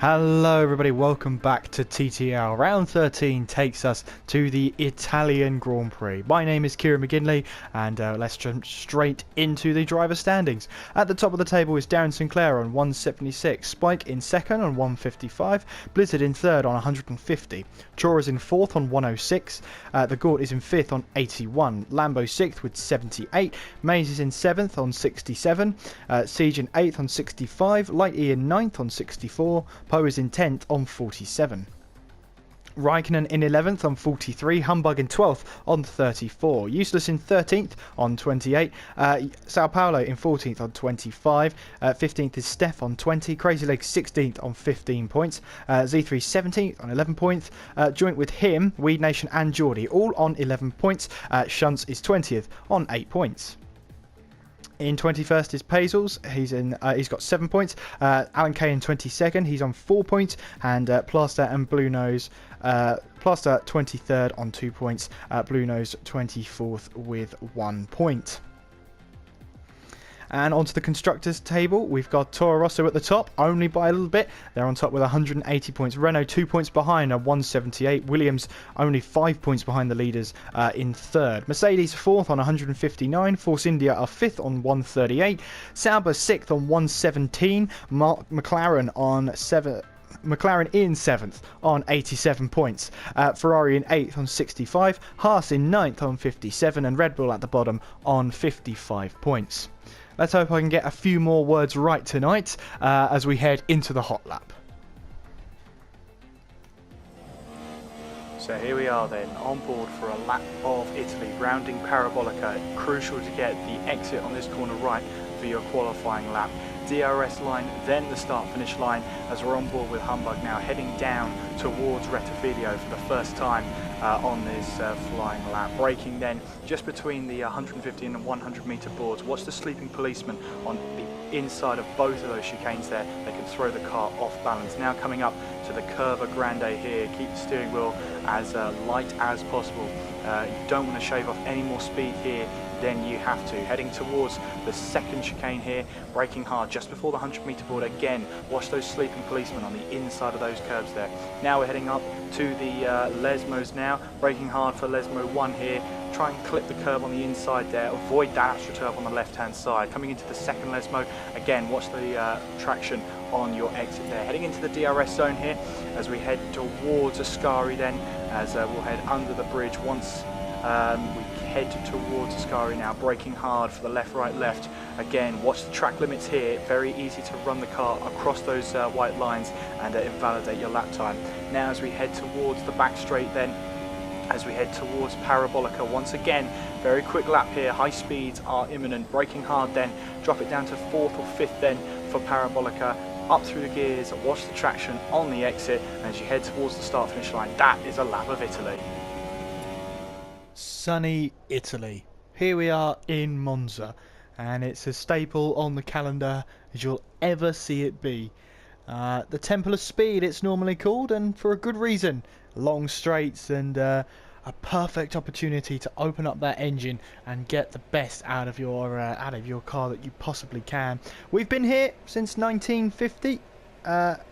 Hello everybody, welcome back to TTL. Round 13 takes us to the Italian Grand Prix. My name is Kieran McGinley and let's jump straight into the driver standings. At the top of the table is Darren Sinclair on 176, Spike in second on 155, Blizzard in third on 150, Chora is in fourth on 106, the Gort is in fifth on 81, Lambo sixth with 78, Maze is in seventh on 67, Siege in eighth on 65, Light E in ninth on 64, Poe is in 10th on 47. Raikkonen in 11th on 43, Humbug in 12th on 34, Useless in 13th on 28, Sao Paulo in 14th on 25, 15th is Steph on 20, Crazy Legs 16th on 15 points, Z3 17th on 11 points, joint with him, Weed Nation and Geordie all on 11 points, Shunts is 20th on 8 points. In 21st is Pazels, he's got 7 points, Alan Kay in 22nd, he's on 4 points, and Plaster and Blue Nose, Plaster 23rd on 2 points, Blue Nose 24th with 1 point. And onto the constructors table, we've got Toro Rosso at the top, only by a little bit. They're on top with 180 points. Renault 2 points behind at 178. Williams only 5 points behind the leaders in third. Mercedes fourth on 159. Force India are fifth on 138. Sauber sixth on 117. McLaren on 7. McLaren in 7th on 87 points, Ferrari in 8th on 65, Haas in 9th on 57, and Red Bull at the bottom on 55 points. Let's hope I can get a few more words right tonight as we head into the hot lap. So here we are then, on board for a lap of Italy, rounding Parabolica. Crucial to get the exit on this corner right for your qualifying lap. DRS line, then the start-finish line, as we're on board with Humbug now, heading down towards Rettifilo for the first time on this flying lap. Braking then just between the 150 and 100 metre boards. Watch the sleeping policeman on the inside of both of those chicanes there. They can throw the car off balance. Now coming up to the Curva Grande here, keep the steering wheel as light as possible. You don't want to shave off any more speed here than you have to. Heading towards the second chicane here, braking hard just before the 100 metre board. Again, watch those sleeping policemen on the inside of those curbs there. Now we're heading up to the Lesmos now, braking hard for Lesmo 1 here. Try and clip the curb on the inside there, avoid that AstroTurf on the left hand side. Coming into the second Lesmo, again watch the traction on your exit there. Heading into the DRS zone here as we head towards Ascari then, as we'll head under the bridge once we head towards Ascari now, braking hard for the left, right, left. Again, watch the track limits here. Very easy to run the car across those white lines and invalidate your lap time. Now as we head towards the back straight then, as we head towards Parabolica, once again, very quick lap here. High speeds are imminent. Braking hard then, drop it down to 4th or 5th then for Parabolica. Up through the gears, watch the traction on the exit as you head towards the start finish line. That is a lap of Italy. Sunny Italy. Here we are in Monza, and it's as staple on the calendar as you'll ever see it be. The Temple of Speed it's normally called, and for a good reason. Long straights and a perfect opportunity to open up that engine and get the best out of your car that you possibly can. We've been here since 1950.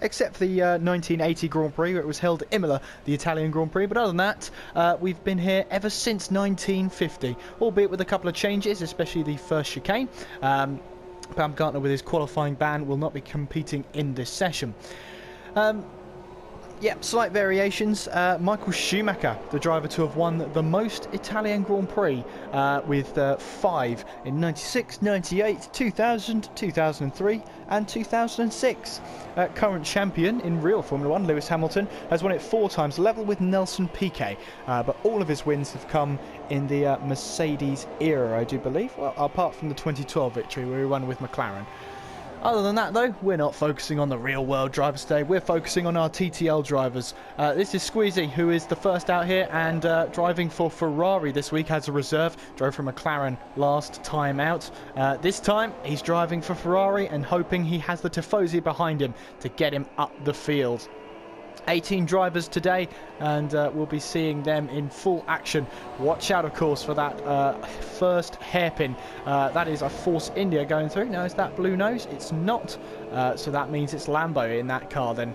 Except for the 1980 Grand Prix where it was held at Imola, the Italian Grand Prix, but other than that we've been here ever since 1950, albeit with a couple of changes, especially the first chicane. Baumgartner with his qualifying ban will not be competing in this session. Yep, slight variations. Michael Schumacher, the driver to have won the most Italian Grand Prix with 5 in 96, 98, 2000, 2003 and 2006. Current champion in real Formula 1, Lewis Hamilton, has won it 4 times, level with Nelson Piquet. But all of his wins have come in the Mercedes era, I do believe. Well, apart from the 2012 victory where he won with McLaren. Other than that though, we're not focusing on the real world drivers today, we're focusing on our TTL drivers. This is Squeezy, who is the first out here and driving for Ferrari this week as a reserve. Drove for McLaren last time out. This time he's driving for Ferrari and hoping he has the Tifosi behind him to get him up the field. 18 drivers today, and we'll be seeing them in full action. Watch out, of course, for that first hairpin. That is a Force India going through. Now, is that Blue Nose? It's not, so that means it's Lambo in that car then.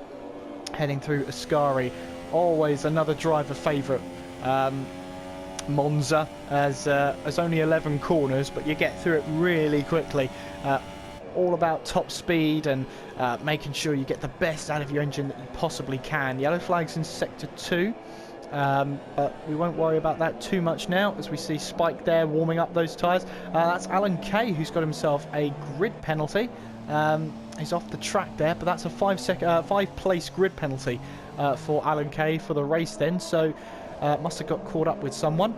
heading through Ascari. Always another driver favourite. Monza as only 11 corners, but you get through it really quickly. All about top speed and making sure you get the best out of your engine that you possibly can. Yellow flags in sector 2, but we won't worry about that too much now as we see Spike there warming up those tyres. That's Alan Kay who's got himself a grid penalty. He's off the track there, but that's a 5-place grid penalty for Alan Kay for the race then, so must have got caught up with someone.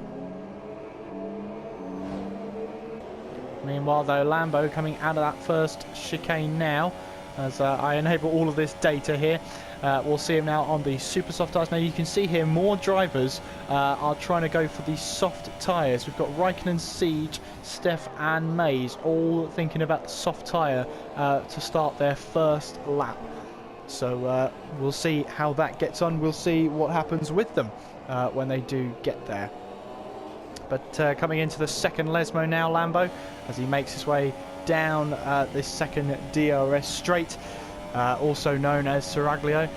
Meanwhile though, Lambo coming out of that first chicane now as I enable all of this data here. We'll see him now on the super soft tyres. Now you can see here more drivers are trying to go for these soft tyres. We've got Raikkonen, Siege, Steph and Mays all thinking about the soft tyre to start their first lap. So we'll see how that gets on. We'll see what happens with them when they do get there. But coming into the second Lesmo now, Lambo, as he makes his way down this second DRS straight, also known as Seraglio.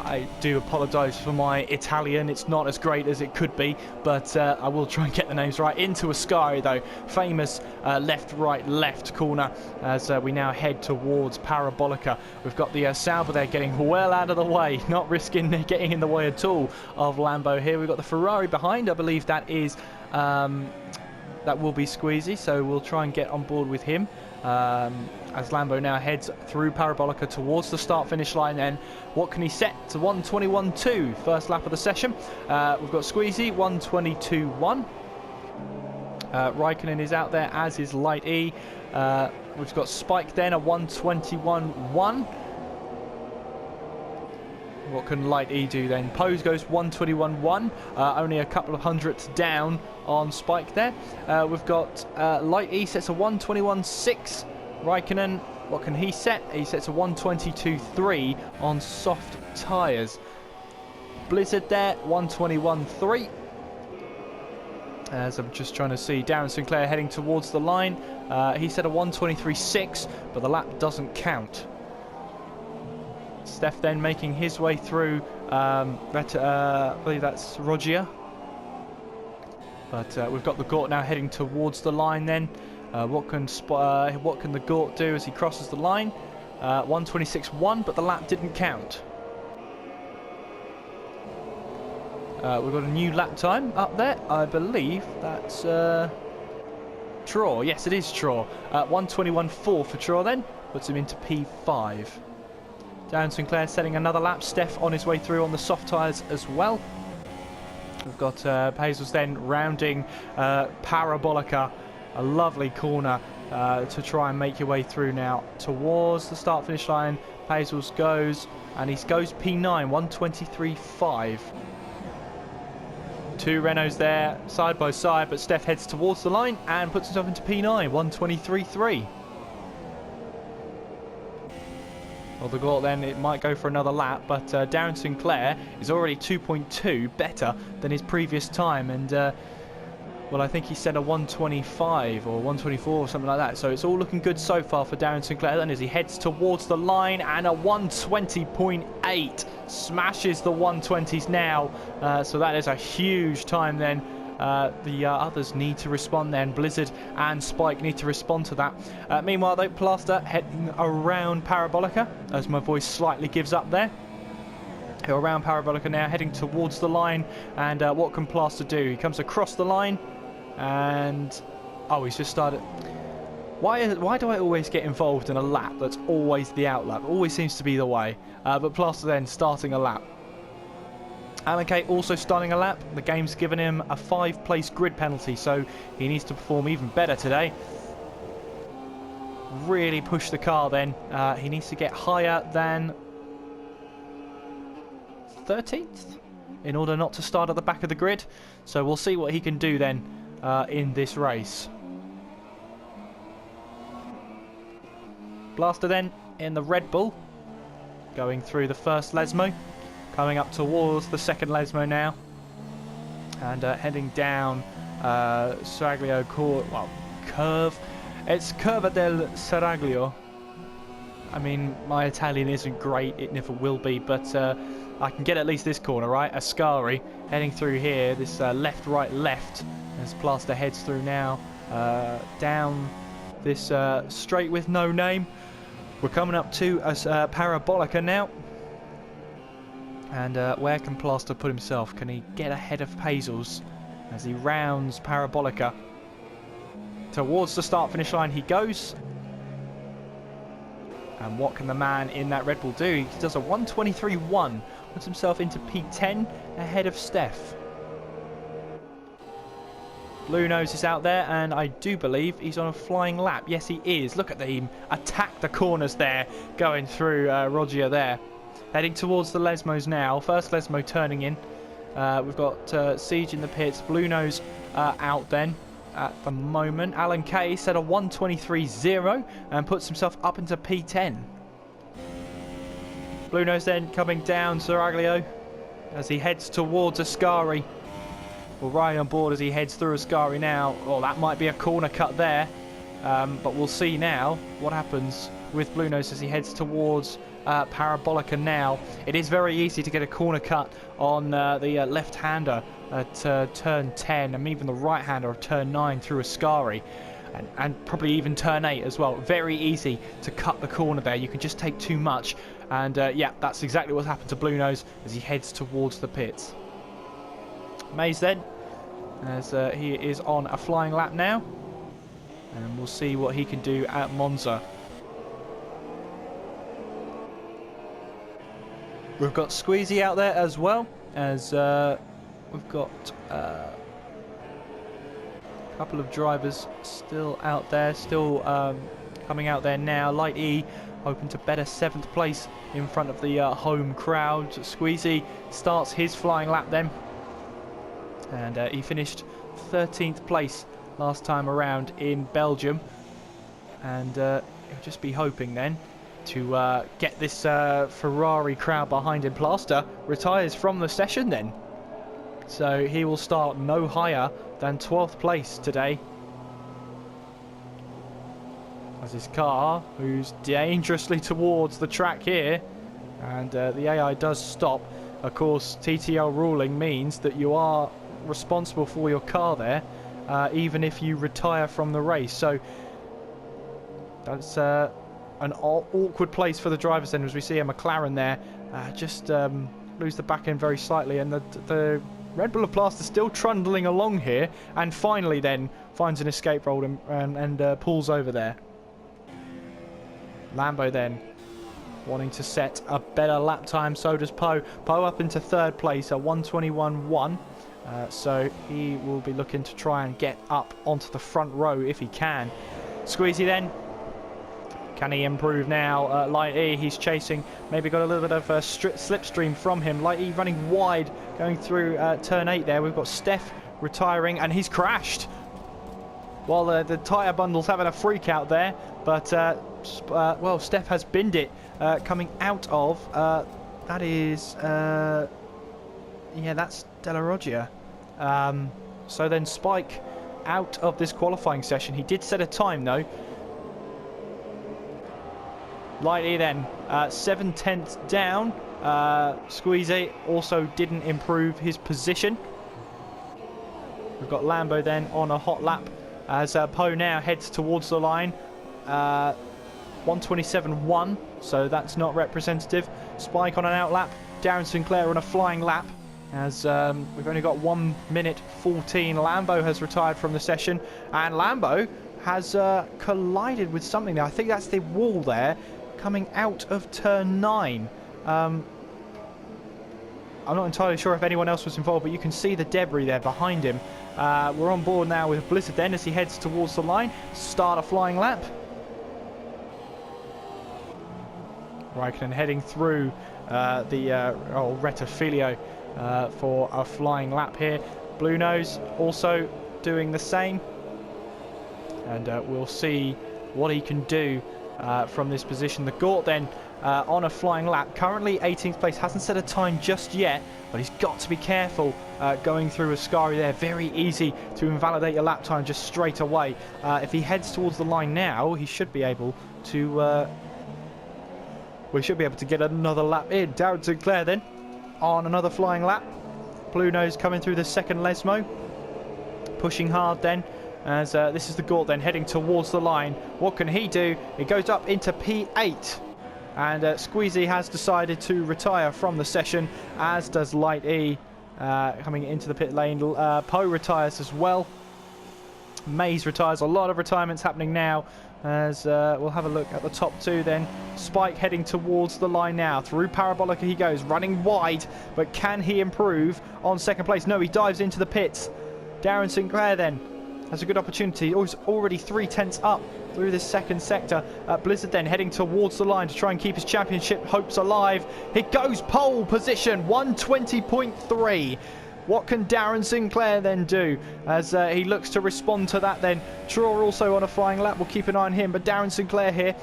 I do apologise for my Italian, it's not as great as it could be, but I will try and get the names right. Into Ascari though, famous left, right, left corner as we now head towards Parabolica. We've got the Sauber there getting well out of the way, not risking getting in the way at all of Lambo here. We've got the Ferrari behind, I believe that is that will be Squeezy, so we'll try and get on board with him as Lambo now heads through Parabolica towards the start-finish line. Then what can he set? To 1:21.2, first lap of the session. We've got Squeezy 1:22.1. Raikkonen is out there, as is Light E. We've got Spike then at 1:21.1. What can Light E do then? Pose goes 1:21.1, only a couple of hundredths down on Spike there. We've got Light E sets a 1:21.6. Raikkonen, what can he set? He sets a 1:22.3 on soft tyres. Blizzard there, 1:21.3. As I'm just trying to see, Darren Sinclair heading towards the line. He set a 1:23.6, but the lap doesn't count. Steph then making his way through, I believe that's Rogia. But we've got the Gort now heading towards the line then. What can the Gort do as he crosses the line? 1:26.1, but the lap didn't count. We've got a new lap time up there. I believe that's Traw. Yes, it is Traw. 1:21.4 for Traw then. Puts him into P5. Darren Sinclair setting another lap. Steph on his way through on the soft tyres as well. We've got Pazels then rounding Parabolica. A lovely corner to try and make your way through now towards the start-finish line. Pazels goes, and he goes P9, 1:23.5. Two Renaults there, side by side, but Steph heads towards the line and puts himself into P9, 1:23.3. Well, the Gort then, it might go for another lap, but Darren Sinclair is already 2.2 better than his previous time, and well, I think he set a 1:25 or 1:24 or something like that, so it's all looking good so far for Darren Sinclair then as he heads towards the line, and a 1:20.8 smashes the 1:20s now, so that is a huge time then. The others need to respond then. Blizzard and Spike need to respond to that. Meanwhile though, Plaster heading around Parabolica as my voice slightly gives up there. Around Parabolica now, heading towards the line, and what can Plaster do? He comes across the line and oh, he's just started. Why do I always get involved in a lap that's always the out lap? Always seems to be the way. But Plaster then starting a lap. Alan Kay also starting a lap. The game's given him a 5-place grid penalty, so he needs to perform even better today. Really push the car then. He needs to get higher than 13th in order not to start at the back of the grid. So we'll see what he can do then in this race. Blaster then in the Red Bull, going through the first Lesmo. Coming up towards the second Lesmo now, and heading down Seraglio curve. It's Curva del Seraglio. I mean, my Italian isn't great, it never will be, but I can get at least this corner, right? Ascari heading through here, this left, right, left, as Plaster heads through now, down this straight with no name. We're coming up to a Parabolica now. And where can Plaster put himself? Can he get ahead of Hazels as he rounds Parabolica? Towards the start-finish line he goes. And what can the man in that Red Bull do? He does a 1:23.1, puts himself into P10 ahead of Steph. Blue Nose is out there, and I do believe he's on a flying lap. Yes, he is. Look at him attack the corners there, going through Roger there. Heading towards the Lesmos now. First Lesmo turning in. We've got Siege in the pits. Blue Nose out then at the moment. Alan Kay set a 1:23.0 and puts himself up into P10. Blue Nose then coming down Seraglio as he heads towards Ascari. We'll ride on board as he heads through Ascari now. Oh, that might be a corner cut there. But we'll see now what happens with Blue Nose as he heads towards Parabolica now. It is very easy to get a corner cut on the left-hander at turn 10 and even the right-hander of turn 9 through Ascari. And probably even turn 8 as well. Very easy to cut the corner there. You can just take too much. And yeah, that's exactly what's happened to Blue Nose as he heads towards the pits. Mays then, as he is on a flying lap now. And we'll see what he can do at Monza. We've got Squeezy out there as well, as we've got a couple of drivers still out there, still coming out there now. Light E hoping to better 7th place in front of the home crowd. Squeezy starts his flying lap then, and he finished 13th place last time around in Belgium, and he'll just be hoping then to get this Ferrari crowd behind him. Plaster retires from the session then, so he will start no higher than 12th place today, as his car moves dangerously towards the track here, and the AI does stop. Of course, TTL ruling means that you are responsible for your car there, even if you retire from the race. So that's an awkward place for the drivers then, as we see a McLaren there just lose the back end very slightly, and the Red Bull of Plaster still trundling along here, and finally then finds an escape roll and pulls over there. Lambo then wanting to set a better lap time, so does Poe. Poe up into 3rd place, a 1:21.1. So he will be looking to try and get up onto the front row if he can. Squeezy then. Can he improve now? Light E, he's chasing. Maybe got a little bit of a slipstream from him. Light E running wide, going through turn 8 there. We've got Steph retiring, and he's crashed. While the tyre bundle's having a freak out there. But, well, Steph has binned it coming out of... that is... yeah, that's Della Roggia. So then Spike out of this qualifying session. He did set a time though. Light E then 7/10 down. Squeezy also didn't improve his position. We've got Lambo then on a hot lap as Poe now heads towards the line. 1:27.1, so that's not representative. Spike on an out lap. Darren Sinclair on a flying lap, as we've only got 1:14. Lambo has retired from the session, and Lambo has collided with something there. I think that's the wall there coming out of turn 9. I'm not entirely sure if anyone else was involved, but you can see the debris there behind him. We're on board now with Blizzard then as he heads towards the line. Start a flying lap. Raikkonen heading through the Rettifilio for a flying lap here. Blue Nose also doing the same, and we'll see what he can do from this position. The Gort then on a flying lap, currently 18th place, hasn't set a time just yet, but he's got to be careful going through Ascari there. Very easy to invalidate your lap time just straight away. If he heads towards the line now, he should be able to we should be able to get another lap in. Darren Sinclair then on another flying lap. Blue Nose coming through the second Lesmo, pushing hard then, as this is the Gort then heading towards the line. What can he do? He goes up into P8, and Squeezy has decided to retire from the session, as does Light E coming into the pit lane. Poe retires as well. Mays retires. A lot of retirements happening now, as we'll have a look at the top two then. Spike heading towards the line now. Through Parabolica he goes, running wide, but can he improve on second place? No, he dives into the pits. Darren Sinclair then has a good opportunity. Oh, he's already 3/10 up through this second sector. Blizzard then heading towards the line to try and keep his championship hopes alive. He goes pole position, 120.3. What can Darren Sinclair then do as he looks to respond to that then? Traw also on a flying lap. We'll keep an eye on him, but Darren Sinclair here,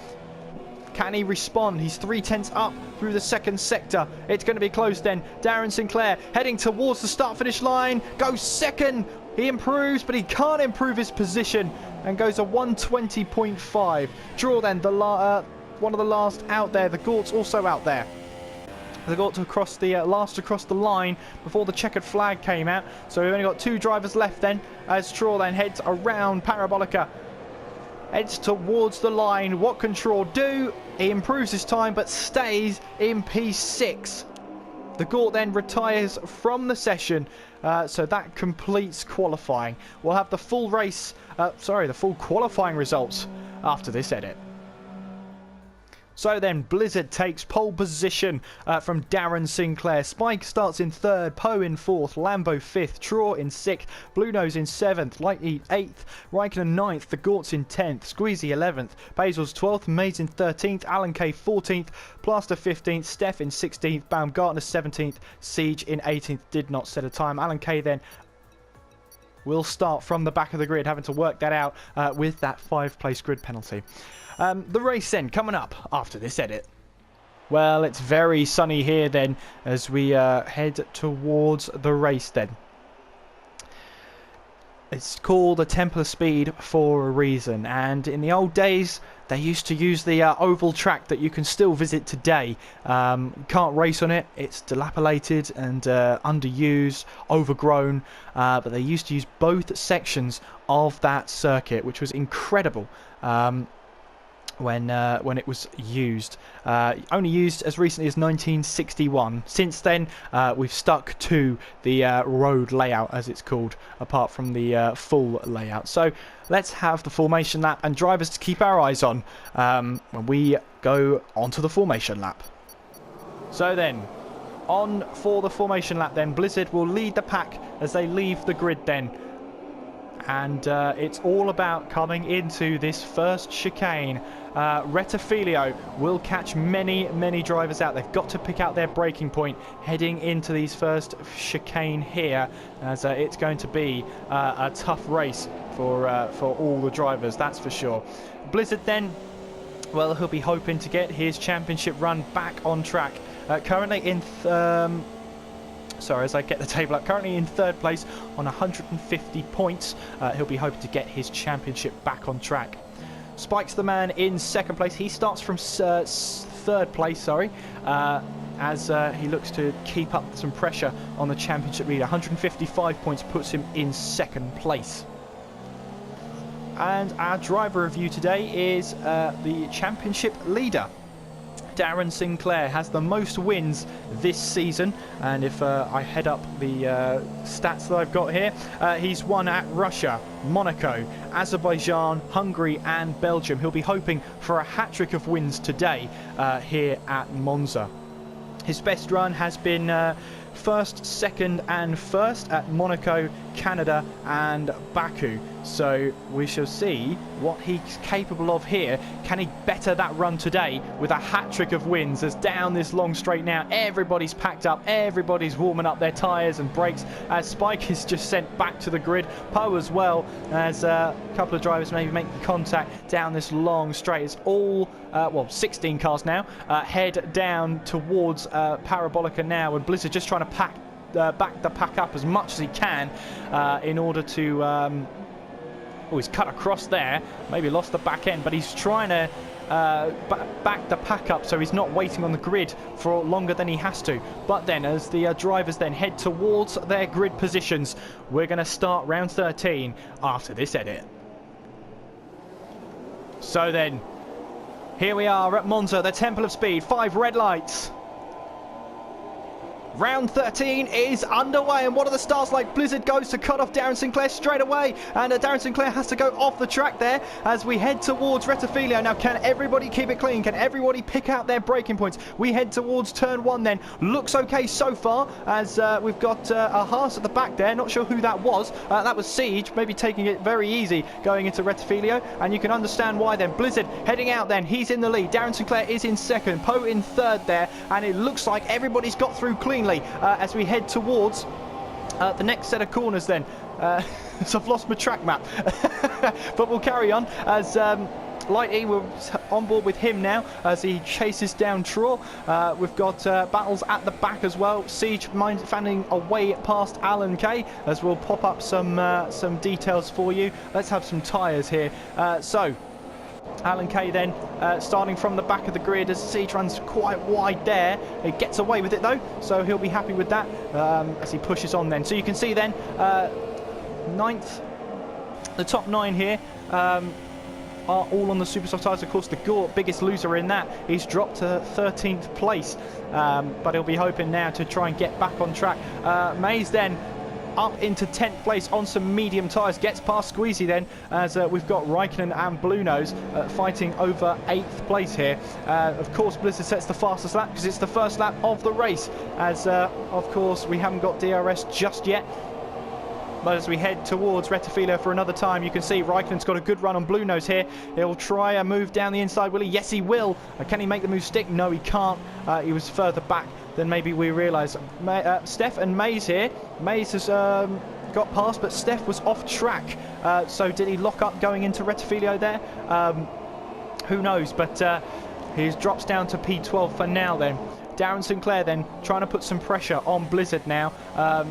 can he respond? He's 3/10 up through the second sector. It's going to be close then. Darren Sinclair heading towards the start-finish line. Goes second. He improves, but he can't improve his position and goes a 120.5. Draw then, one of the last out there. The Gort's also out there. They got to cross the last across the line before the checkered flag came out. So we've only got two drivers left then, as Traw then heads around Parabolica. Heads towards the line. What can Traw do? He improves his time but stays in P6. The Gort then retires from the session, so that completes qualifying. We'll have the full the full qualifying results after this edit. So then, Blizzard takes pole position from Darren Sinclair. Spike starts in third, Poe in fourth, Lambo fifth, Traw in sixth, Blue Nose in seventh, Light E eighth, Raikkonen ninth, the Gort's in 10th, Squeezy 11th, Basil's 12th, Mays in 13th, Alan K 14th, Plaster 15th, Steph in 16th, Baumgartner 17th, Siege in 18th. Did not set a time. Alan K then will start from the back of the grid, having to work that out with that 5-place grid penalty. The race then coming up after this edit. Well, it's very sunny here then as we head towards the race then. It's called a Templar Speed for a reason, and in the old days they used to use the oval track that you can still visit today. Can't race on it, it's dilapidated and underused, overgrown, but they used to use both sections of that circuit, which was incredible. When it was used. Only used as recently as 1961. Since then, we've stuck to the road layout, as it's called, apart from the full layout. So let's have the formation lap and drivers to keep our eyes on when we go onto the formation lap. So then, on for the formation lap then. Blizzard will lead the pack as they leave the grid then. And it's all about coming into this first chicane. Retafilio will catch many drivers out. They've got to pick out their braking point heading into these first chicane here, as it's going to be a tough race for all the drivers, that's for sure. Blizzard then, well, he'll be hoping to get his championship run back on track. Currently in as I get the table up, currently in third place on 150 points. He'll be hoping to get his championship back on track. Spike's the man in second place. He starts from third place, as he looks to keep up some pressure on the championship leader. 155 points puts him in second place. And our driver review today is the championship leader. Darren Sinclair has the most wins this season, and if I head up the stats that I've got here, he's won at Russia, Monaco, Azerbaijan, Hungary and Belgium. He'll be hoping for a hat-trick of wins today here at Monza. His best run has been first, second and first at Monaco, Canada and Baku. So we shall see what he's capable of here. Can he better that run today with a hat-trick of wins? As down this long straight now, everybody's packed up, everybody's warming up their tyres and brakes, as Spike is just sent back to the grid. Poe as well, as a couple of drivers maybe making contact down this long straight. It's all 16 cars now head down towards Parabolica now, and Blizzard just trying to back the pack up as much as he can in order to he's cut across there, maybe lost the back end, but he's trying to back the pack up so he's not waiting on the grid for longer than he has to. But then as the drivers then head towards their grid positions, we're going to start round 13 after this edit. So then, here we are at Monza, the Temple of Speed, 5 red lights. Round 13 is underway, and what are the stars like? Blizzard goes to cut off Darren Sinclair straight away, and Darren Sinclair has to go off the track there as we head towards Rettifilio. Now, can everybody keep it clean? Can everybody pick out their braking points? We head towards turn 1 then. Looks okay so far, as we've got a Haas at the back there. Not sure who that was. That was Siege, maybe taking it very easy going into Rettifilio, and you can understand why then. Blizzard heading out then. He's in the lead. Darren Sinclair is in second. Poe in third there, and it looks like everybody's got through cleanly. As we head towards the next set of corners then. So I've lost my track map. But we'll carry on as Light E, we're on board with him now as he chases down Traw. We've got battles at the back as well. Siege finding a way past Alan K, as we'll pop up some details for you. Let's have some tyres here. So Alan K then starting from the back of the grid as Siege runs quite wide there. He gets away with it though, so he'll be happy with that as he pushes on then. So you can see then ninth, the top 9 here are all on the Supersoft tyres. Of course, the biggest loser in that, he's dropped to 13th place, but he'll be hoping now to try and get back on track. Mays then up into 10th place on some medium tyres, gets past Squeezy then, as we've got Raikkonen and Blue Nose fighting over 8th place here. Of course, Blizzard sets the fastest lap because it's the first lap of the race, as of course we haven't got DRS just yet. But as we head towards Rettifilio for another time, you can see Raikkonen's got a good run on Blue Nose here. He'll try a move down the inside, will he? Yes, he will. Can he make the move stick? No, he can't. He was further back than maybe we realised. Steph and Mays here. Mays has got past, but Steph was off track. So did he lock up going into Rettifilio there? Who knows? But he drops down to P12 for now then. Darren Sinclair then trying to put some pressure on Blizzard now.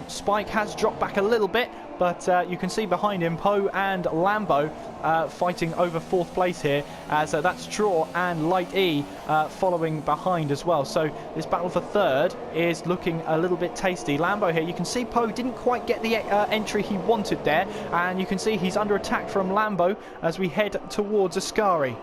Spike has dropped back a little bit, but you can see behind him Poe and Lambo fighting over 4th place here, as that's Traw and Light E following behind as well. So this battle for 3rd is looking a little bit tasty. Lambo here, you can see Poe didn't quite get the entry he wanted there, and you can see he's under attack from Lambo as we head towards Ascari.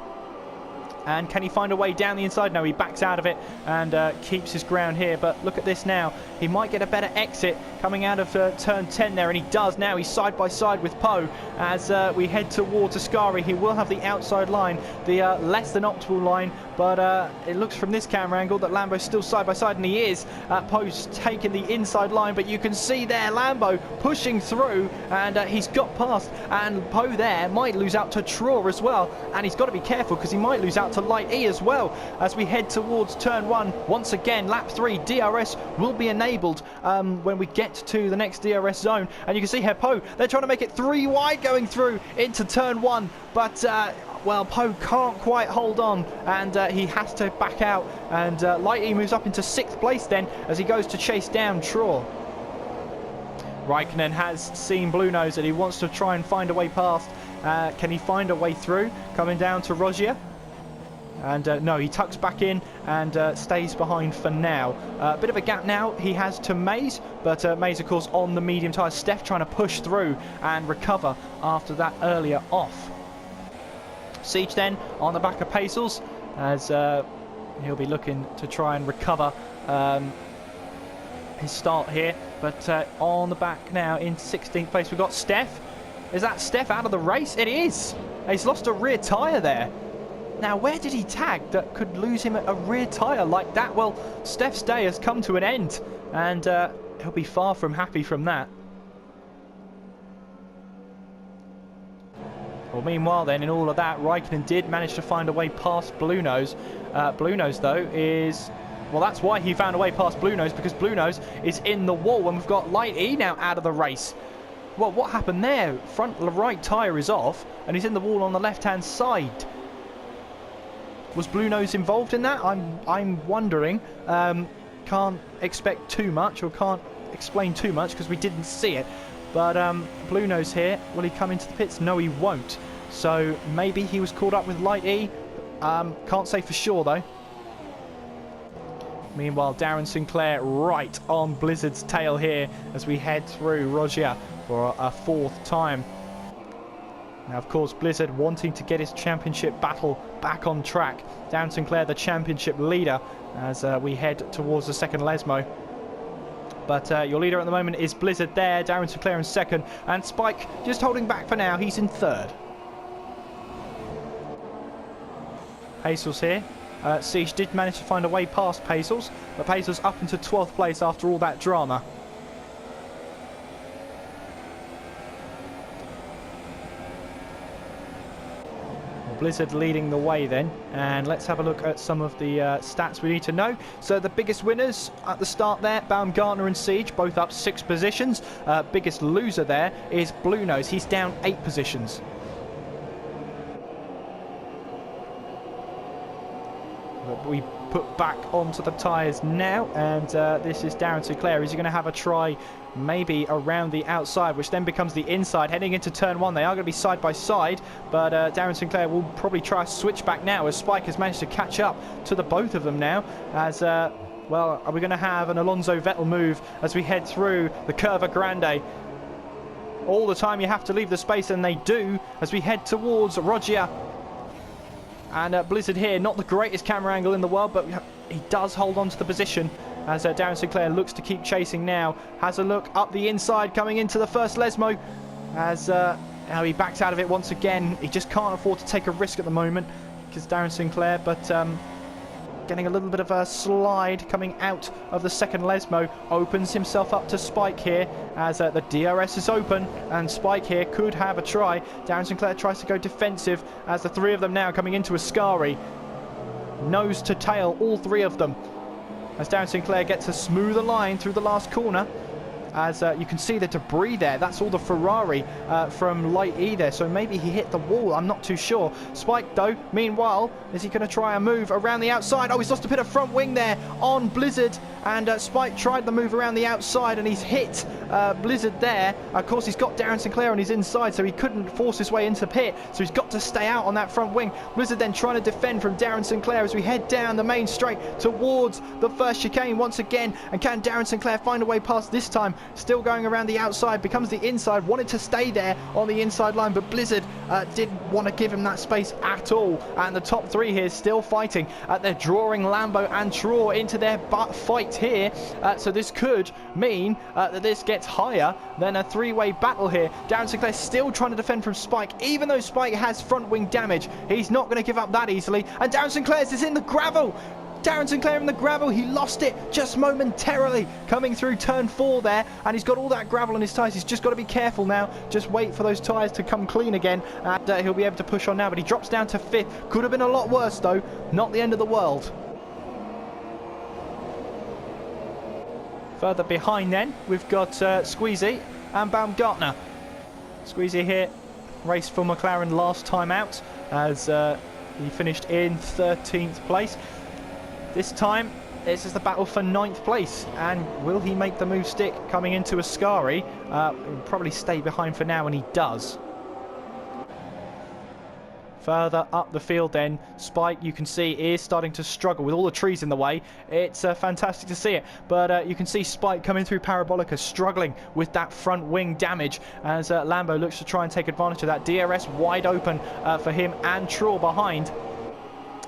And can he find a way down the inside? No, he backs out of it and keeps his ground here. But look at this now. He might get a better exit coming out of turn 10 there, and he does now. He's side by side with Poe as we head towards Ascari. He will have the outside line, the less than optimal line, but it looks from this camera angle that Lambo's still side by side, and he is. Poe's taking the inside line, but you can see there Lambo pushing through, and he's got past, and Poe there might lose out to Traw as well, and he's got to be careful because he might lose out to Light E as well as we head towards turn 1. Once again, lap 3 DRS will be enabled when we get to the next DRS zone, and you can see here Poe, they're trying to make it 3 wide going through into turn 1, but well, Poe can't quite hold on, and he has to back out, and Light E moves up into 6th place then as he goes to chase down Traw. Raikkonen has seen Blue Nose and he wants to try and find a way past. Can he find a way through? Coming down to Rogier. And no, he tucks back in and stays behind for now. A bit of a gap now he has to Mays, but Mays of course on the medium tyres. Steph trying to push through and recover after that earlier off. Siege then on the back of Pacels as he'll be looking to try and recover his start here, but on the back now in 16th place we've got Steph. Is that Steph out of the race? It is. He's lost a rear tyre there. Now, where did he tag that could lose him a rear tyre like that? Well, Steph's day has come to an end, and he'll be far from happy from that. Well, meanwhile then, in all of that, Raikkonen did manage to find a way past Blue Nose. Blue Nose, though, is... Well, that's why he found a way past Blue Nose, because Blue Nose is in the wall, and we've got Light E now out of the race. Well, what happened there? Front right tyre is off, and he's in the wall on the left-hand side. Was Blue Nose involved in that? I'm wondering. Can't expect too much, or can't explain too much because we didn't see it. But Blue Nose here, will he come into the pits? No, he won't. So maybe he was caught up with Light E. Can't say for sure though. Meanwhile, Darren Sinclair right on Blizzard's tail here as we head through Rogia for a fourth time. Now, of course, Blizzard wanting to get his championship battle back on track. Darren Sinclair, the championship leader, as we head towards the second Lesmo. But your leader at the moment is Blizzard there, Darren Sinclair in second, and Spike just holding back for now. He's in third. Hazels here. Siege did manage to find a way past Hazels, but Hazels up into 12th place after all that drama. Blizzard leading the way then, and let's have a look at some of the stats we need to know. So the biggest winners at the start there, Baumgartner and Siege, both up 6 positions. Biggest loser there is Blue Nose, he's down 8 positions. We put back onto the tyres now, and this is Darren Sinclair. Is he going to have a try maybe around the outside, which then becomes the inside heading into turn 1? They are going to be side by side, but Darren Sinclair will probably try a switch back now as Spike has managed to catch up to the both of them now. As well, are we going to have an Alonso Vettel move as we head through the Curva Grande? All the time you have to leave the space, and they do as we head towards Rogia. And Blizzard here, not the greatest camera angle in the world, but he does hold on to the position as Darren Sinclair looks to keep chasing now. Has a look up the inside coming into the first Lesmo as now he backs out of it once again. He just can't afford to take a risk at the moment because Darren Sinclair, but getting a little bit of a slide coming out of the second Lesmo, opens himself up to Spike here as the DRS is open, and Spike here could have a try. Darren Sinclair tries to go defensive as the three of them now coming into Ascari. Nose to tail, all three of them, as Darren Sinclair gets a smoother line through the last corner. As you can see the debris there, that's all the Ferrari from Light E there, so maybe he hit the wall, I'm not too sure. Spike though, meanwhile, is he going to try a move around the outside? Oh, he's lost a bit of front wing there on Blizzard, and Spike tried the move around the outside and he's hit Blizzard there. Of course, he's got Darren Sinclair on his inside, so he couldn't force his way into pit, so he's got to stay out on that front wing. Blizzard then trying to defend from Darren Sinclair as we head down the main straight towards the first chicane once again, and can Darren Sinclair find a way past this time? Still going around the outside, becomes the inside, wanted to stay there on the inside line, but Blizzard didn't want to give him that space at all, and the top three here still fighting. They're drawing Lambo and Traw into their fight here, so this could mean that this gets higher than a three-way battle here. Darren Sinclair still trying to defend from Spike, even though Spike has front wing damage. He's not going to give up that easily, and Darren Sinclair's is in the gravel. Darren Sinclair in the gravel, he lost it just momentarily coming through turn 4 there, and he's got all that gravel on his tyres. He's just got to be careful now, just wait for those tyres to come clean again, and he'll be able to push on now. But he drops down to 5th, could have been a lot worse though, not the end of the world. Further behind then, we've got Squeezy and Baumgartner. Squeezy here raced for McLaren last time out as he finished in 13th place. This time, this is the battle for 9th place, and will he make the move stick coming into Ascari? He'll probably stay behind for now, and he does. Further up the field then, Spike, you can see, is starting to struggle with all the trees in the way. It's fantastic to see it, but you can see Spike coming through Parabolica, struggling with that front wing damage as Lambo looks to try and take advantage of that. DRS wide open for him and Traw behind.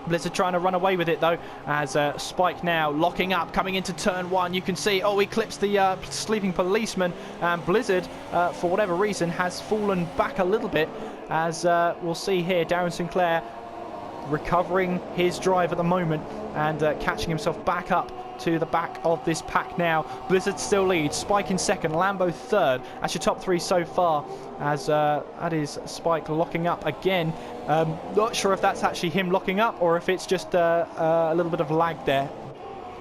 Blizzard trying to run away with it though, as Spike now locking up coming into turn 1. You can see, oh, he clips the sleeping policeman, and Blizzard for whatever reason has fallen back a little bit, as we'll see here Darren Sinclair recovering his drive at the moment and catching himself back up to the back of this pack now. Blizzard still leads, Spike in second, Lambo third. That's your top three so far, as that is Spike locking up again. Not sure if that's actually him locking up or if it's just a little bit of lag there.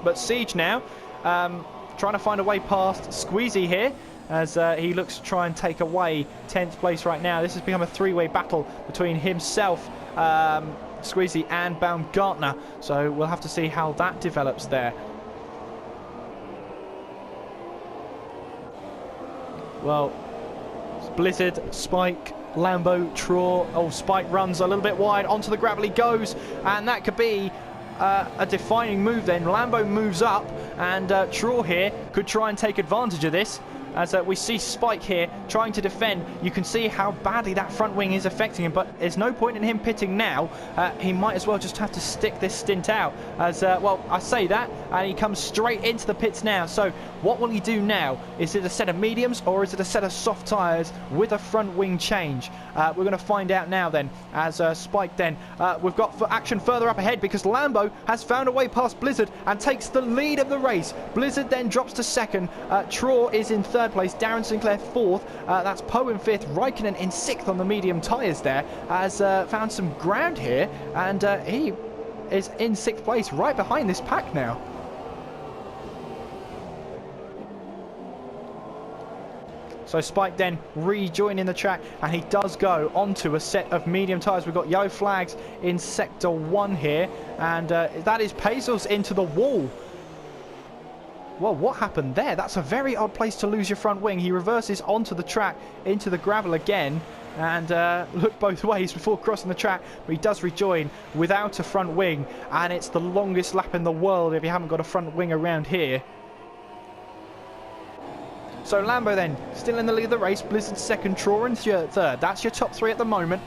But Siege now trying to find a way past Squeezy here, as he looks to try and take away 10th place right now. This has become a three-way battle between himself, Squeezy and Baumgartner, so we'll have to see how that develops there. Well, Blizzard, Spike Lambo, Traw. Oh, Spike runs a little bit wide. Onto the gravel he goes. And that could be a defining move then. Lambo moves up. And Traw here could try and take advantage of this. As we see Spike here trying to defend. You can see how badly that front wing is affecting him, but there's no point in him pitting now. He might as well just have to stick this stint out. As well, I say that, and he comes straight into the pits now. So what will he do now? Is it a set of mediums, or is it a set of soft tyres with a front wing change? We're going to find out now then, as Spike then. We've got action further up ahead, because Lambo has found a way past Blizzard and takes the lead of the race. Blizzard then drops to second. Traw is in third place, Darren Sinclair fourth, that's Poe in fifth, Raikkonen in sixth on the medium tyres there, has found some ground here, and he is in sixth place, right behind this pack now. So Spike then rejoining the track, and he does go onto a set of medium tyres. We've got yellow flags in sector 1 here, and that is Pazos into the wall. Well, what happened there? That's a very odd place to lose your front wing. He reverses onto the track, into the gravel again, and look both ways before crossing the track, but he does rejoin without a front wing, and it's the longest lap in the world if you haven't got a front wing around here. So Lambo then, still in the lead of the race, Blizzard second, Traw in third. That's your top three at the moment.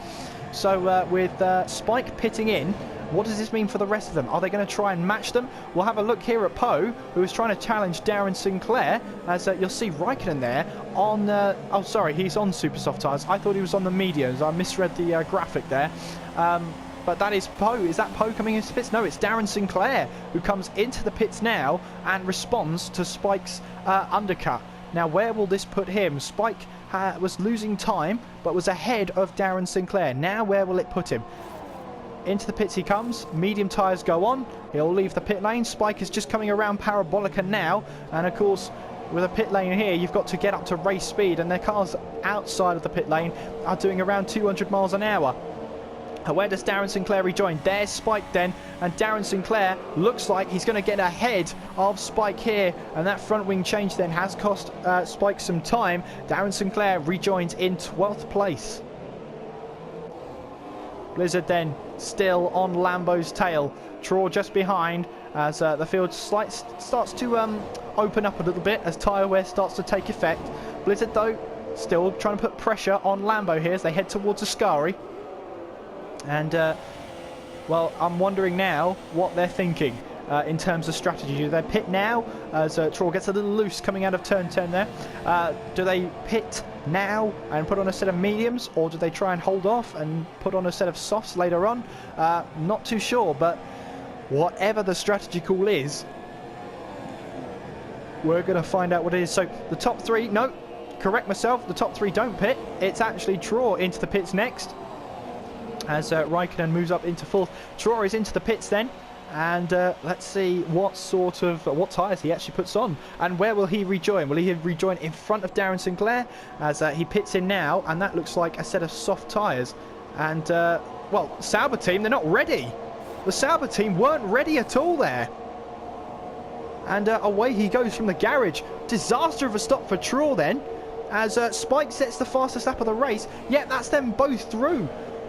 So with Spike pitting in, what does this mean for the rest of them? Are they going to try and match them? We'll have a look here at Poe, who is trying to challenge Darren Sinclair, as you'll see Raikkonen there on... oh, sorry, he's on super soft tyres. I thought he was on the mediums. I misread the graphic there. But that is Poe. Is that Poe coming into the pits? No, it's Darren Sinclair, who comes into the pits now and responds to Spike's undercut. Now, where will this put him? Spike was losing time, but was ahead of Darren Sinclair. Now, where will it put him? Into the pits he comes. Medium tyres go on. He'll leave the pit lane. Spike is just coming around Parabolica now. And, of course, with a pit lane here, you've got to get up to race speed. And their cars outside of the pit lane are doing around 200 miles an hour. Where does Darren Sinclair rejoin? There's Spike then, and Darren Sinclair looks like he's going to get ahead of Spike here, and that front wing change then has cost Spike some time. Darren Sinclair rejoins in 12th place. Blizzard then still on Lambo's tail. Traw just behind as the field starts to open up a little bit as tyre wear starts to take effect. Blizzard though still trying to put pressure on Lambo here as they head towards Ascari. And, well, I'm wondering now what they're thinking in terms of strategy. Do they pit now as Traw gets a little loose coming out of turn 10 there? Do they pit now and put on a set of mediums, or do they try and hold off and put on a set of softs later on? Not too sure, but whatever the strategy call is, we're going to find out what it is. So the top three, no, correct myself, the top three don't pit. It's actually Traw into the pits next, as Raikkonen moves up into fourth. Traw is into the pits then, and let's see what tyres he actually puts on, and where will he rejoin? Will he rejoin in front of Darren Sinclair as he pits in now, and that looks like a set of soft tyres. And well, Sauber team, they're not ready. The Sauber team weren't ready at all there, and away he goes from the garage. Disaster of a stop for Traw then, as Spike sets the fastest lap of the race. Yeah, that's them both through.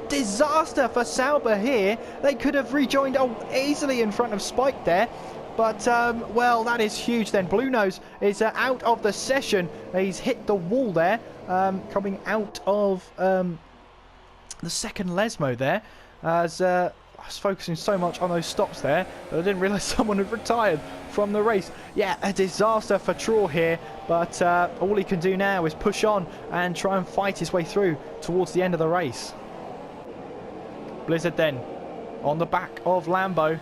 Disaster for Sauber here. They could have rejoined easily in front of Spike there, but well, that is huge then. Blue Nose is out of the session. He's hit the wall there, coming out of the second Lesmo there, as I was focusing so much on those stops there that I didn't realise someone had retired from the race. Yeah, a disaster for Traw here, but all he can do now is push on and try and fight his way through towards the end of the race. Blizzard then on the back of Lambo,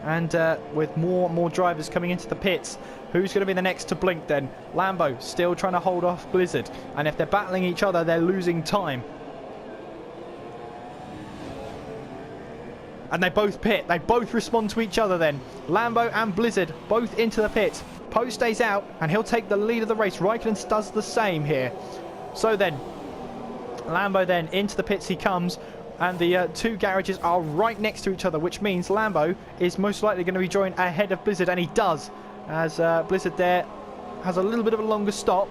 and with more drivers coming into the pits, who's going to be the next to blink then? Lambo still trying to hold off Blizzard, and if they're battling each other, they're losing time. And they both pit. They both respond to each other then. Lambo and Blizzard both into the pits. Poe stays out, and he'll take the lead of the race. Raikkonen does the same here. So then Lambo then into the pits he comes, and the two garages are right next to each other, which means Lambo is most likely going to rejoin ahead of Blizzard, and he does, as Blizzard there has a little bit of a longer stop,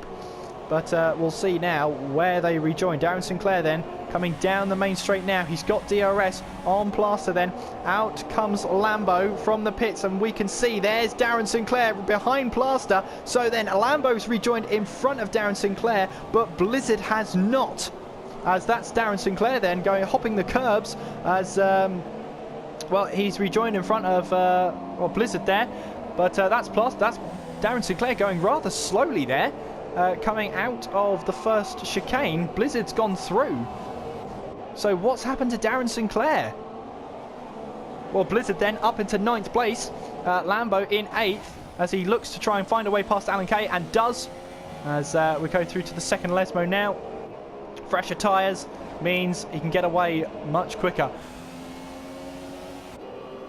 But we'll see now where they rejoin. Darren Sinclair then coming down the main straight now. He's got DRS on Plaster then. Out comes Lambo from the pits, and we can see there's Darren Sinclair behind Plaster. So then Lambo's rejoined in front of Darren Sinclair, but Blizzard has not. As that's Darren Sinclair then hopping the curbs as, well, he's rejoined in front of Blizzard there. But that's Darren Sinclair going rather slowly there. Coming out of the first chicane, Blizzard's gone through. So what's happened to Darren Sinclair? Well, Blizzard then up into 9th place. Lambo in 8th as he looks to try and find a way past Alan Kay, and does. As we go through to the second Lesmo now. Fresher tyres means he can get away much quicker.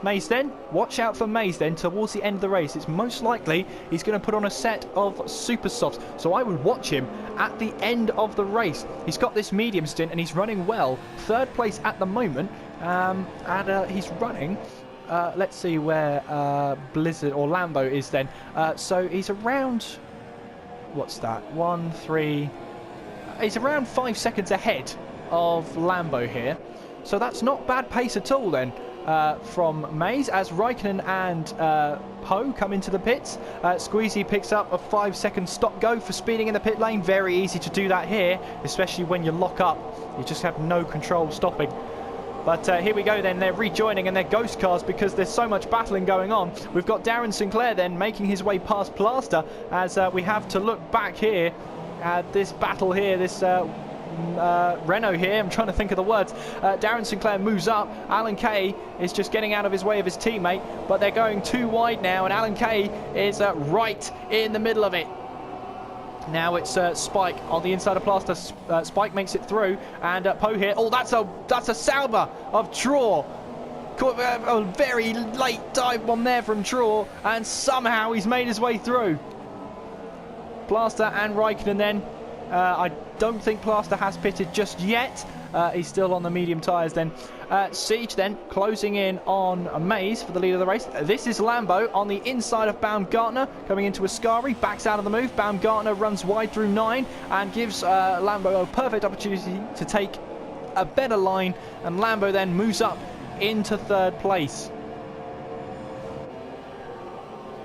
Mays then, watch out for Mays then towards the end of the race. It's most likely he's going to put on a set of super softs, so I would watch him at the end of the race. He's got this medium stint and he's running well. 3rd place at the moment, and he's running. Let's see where Blizzard or Lambo is then. So he's around, what's that? 1, 3. He's around 5 seconds ahead of Lambo here. So that's not bad pace at all then. From Mays as Raikkonen and Poe come into the pits. Squeezy picks up a 5-second stop go for speeding in the pit lane. Very easy to do that here, especially when you lock up. You just have no control stopping. But here we go then, they're rejoining and they're ghost cars because there's so much battling going on. We've got Darren Sinclair then making his way past Plaster as we have to look back here at this battle here, this Renault here, I'm trying to think of the words. Darren Sinclair moves up. Alan Kay is just getting out of his way of his teammate, but they're going too wide now, and Alan Kay is right in the middle of it. Now it's Spike on the inside of Plaster. Spike makes it through, and Poe here. Oh, that's a Sauber of Traw. A very late dive bomb there from Traw, and somehow he's made his way through. Plaster and Raikkonen then. I don't think Plaster has pitted just yet. He's still on the medium tyres then. Siege then closing in on Mays for the lead of the race. This is Lambo on the inside of Baumgartner coming into Ascari. Backs out of the move. Baumgartner runs wide through 9 and gives Lambo a perfect opportunity to take a better line. And Lambo then moves up into 3rd place.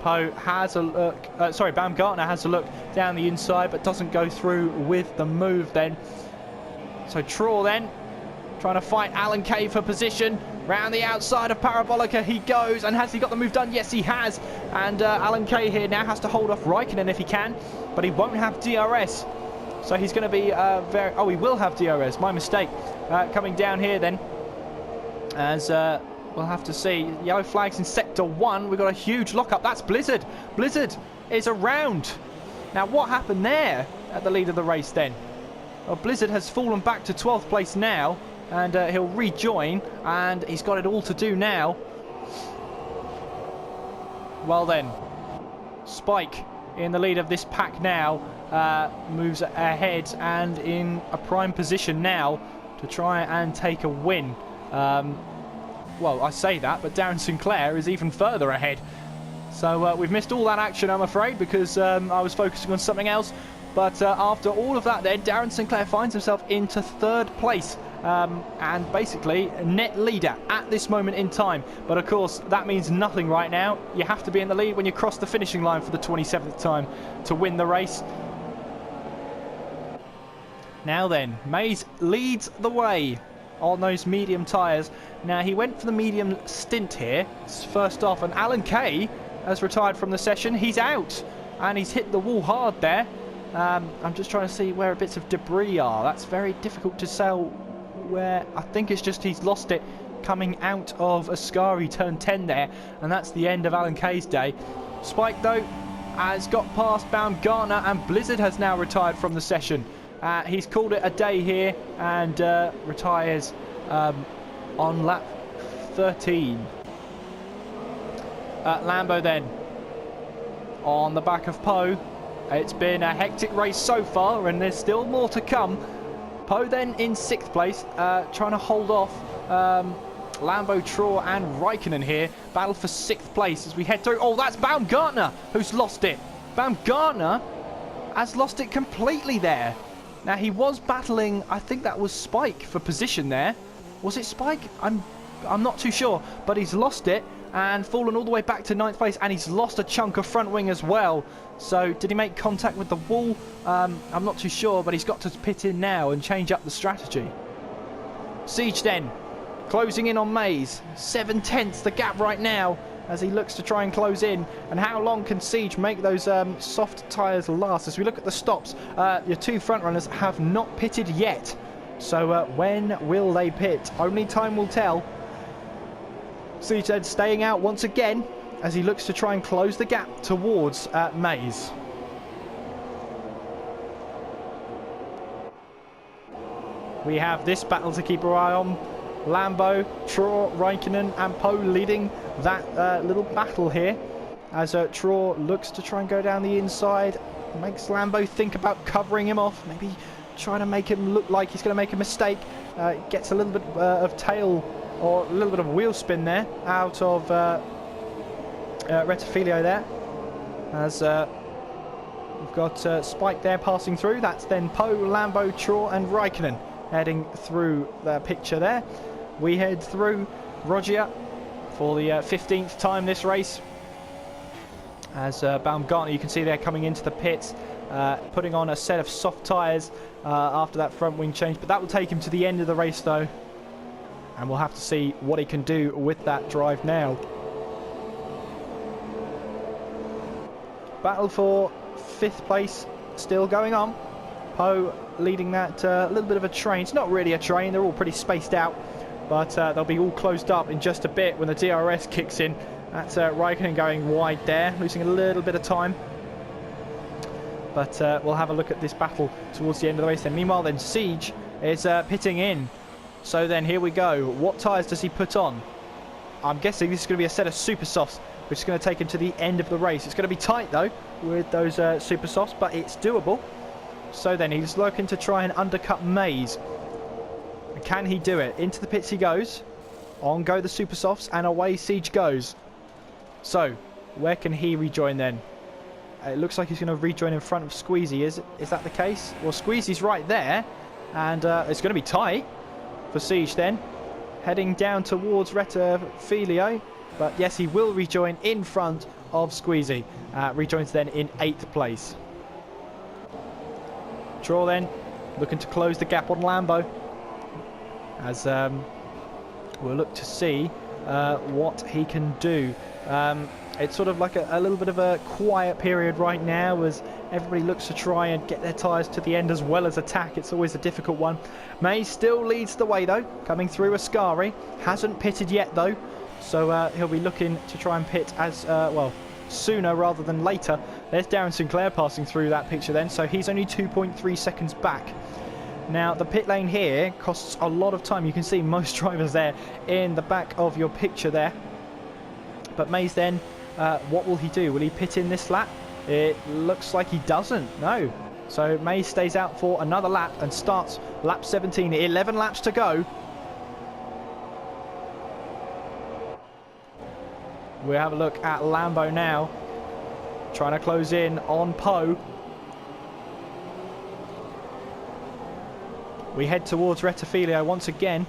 Poe has a look, Baumgartner has a look down the inside but doesn't go through with the move then. So Traw then trying to fight Alan Kay for position. Round the outside of Parabolica he goes, and has he got the move done? Yes, he has. And Alan Kay here now has to hold off Raikkonen if he can, but he won't have DRS. So he's going to be oh, he will have DRS, my mistake. Coming down here then as we'll have to see. Yellow flags in Sector 1. We've got a huge lockup. That's Blizzard. Blizzard is around. Now, what happened there at the lead of the race then? Well, Blizzard has fallen back to 12th place now, and he'll rejoin, and he's got it all to do now. Well then, Spike in the lead of this pack now, moves ahead and in a prime position now to try and take a win. Well, I say that, but Darren Sinclair is even further ahead. So we've missed all that action, I'm afraid, because I was focusing on something else. But after all of that then, Darren Sinclair finds himself into 3rd place. And basically net leader at this moment in time. But of course, that means nothing right now. You have to be in the lead when you cross the finishing line for the 27th time to win the race. Now then, Mays leads the way on those medium tyres. Now, he went for the medium stint here, first off, and Alan Kay has retired from the session. He's out, and he's hit the wall hard there. I'm just trying to see where bits of debris are. That's very difficult to tell where. I think it's just he's lost it coming out of Ascari turn 10 there, and that's the end of Alan Kay's day. Spike, though, has got past Baumgartner, and Blizzard has now retired from the session. He's called it a day here and retires on lap 13. Lambo then on the back of Poe. It's been a hectic race so far, and there's still more to come. Poe then in 6th place, trying to hold off Lambo, Traw and Raikkonen here. Battle for 6th place as we head through. Oh, that's Baumgartner who's lost it. Baumgartner has lost it completely there. Now, he was battling, I think that was Spike for position there. Was it Spike? I'm not too sure, but he's lost it and fallen all the way back to 9th place, and he's lost a chunk of front wing as well. So did he make contact with the wall? I'm not too sure, but he's got to pit in now and change up the strategy. Siege then closing in on Mays. 7/10 the gap right now as he looks to try and close in. And how long can Siege make those soft tyres last? As we look at the stops, your two front runners have not pitted yet. So when will they pit? Only time will tell. Siege then staying out once again as he looks to try and close the gap towards Mays. We have this battle to keep our eye on. Lambo, Troll, Raikkonen and Poe leading that little battle here as Troll looks to try and go down the inside. Makes Lambo think about covering him off, maybe trying to make him look like he's going to make a mistake. Gets a little bit of tail or a little bit of wheel spin there out of Rettifilio there, as we've got Spike there passing through. That's then Poe, Lambo, Troll and Raikkonen heading through the picture there. We head through Rogia for the 15th time this race as Baumgartner, you can see there coming into the pits, putting on a set of soft tyres after that front wing change, but that will take him to the end of the race though, and we'll have to see what he can do with that drive now. Battle for 5th place still going on. Poe leading that little bit of a train. It's not really a train, they're all pretty spaced out, but they'll be all closed up in just a bit when the DRS kicks in. That's Raikkonen going wide there, losing a little bit of time. But we'll have a look at this battle towards the end of the race then. Meanwhile then, Siege is pitting in. So then here we go. What tyres does he put on? I'm guessing this is going to be a set of super softs, which is going to take him to the end of the race. It's going to be tight though with those super softs, but it's doable. So then he's looking to try and undercut Mays. Can he do it? Into the pits he goes. On go the super softs and away Siege goes. So where can he rejoin then? It looks like he's going to rejoin in front of Squeezy. Is that the case? Well, Squeezy's right there, and it's going to be tight for Siege then, heading down towards Rettifilio. But yes, he will rejoin in front of Squeezy. Rejoins then in 8th place. Troll then looking to close the gap on Lambo, as we'll look to see what he can do. It's sort of like a little bit of a quiet period right now as everybody looks to try and get their tyres to the end as well as attack. It's always a difficult one. May still leads the way though, coming through Ascari. Hasn't pitted yet though, so he'll be looking to try and pit as well sooner rather than later. There's Darren Sinclair passing through that picture then, so he's only 2.3 seconds back. Now the pit lane here costs a lot of time. You can see most drivers there in the back of your picture there. But Mays then, what will he do? Will he pit in this lap? It looks like he doesn't, no. So Mays stays out for another lap and starts lap 17, 11 laps to go. We'll have a look at Lambo now, trying to close in on Poe. We head towards Rettifilio once again,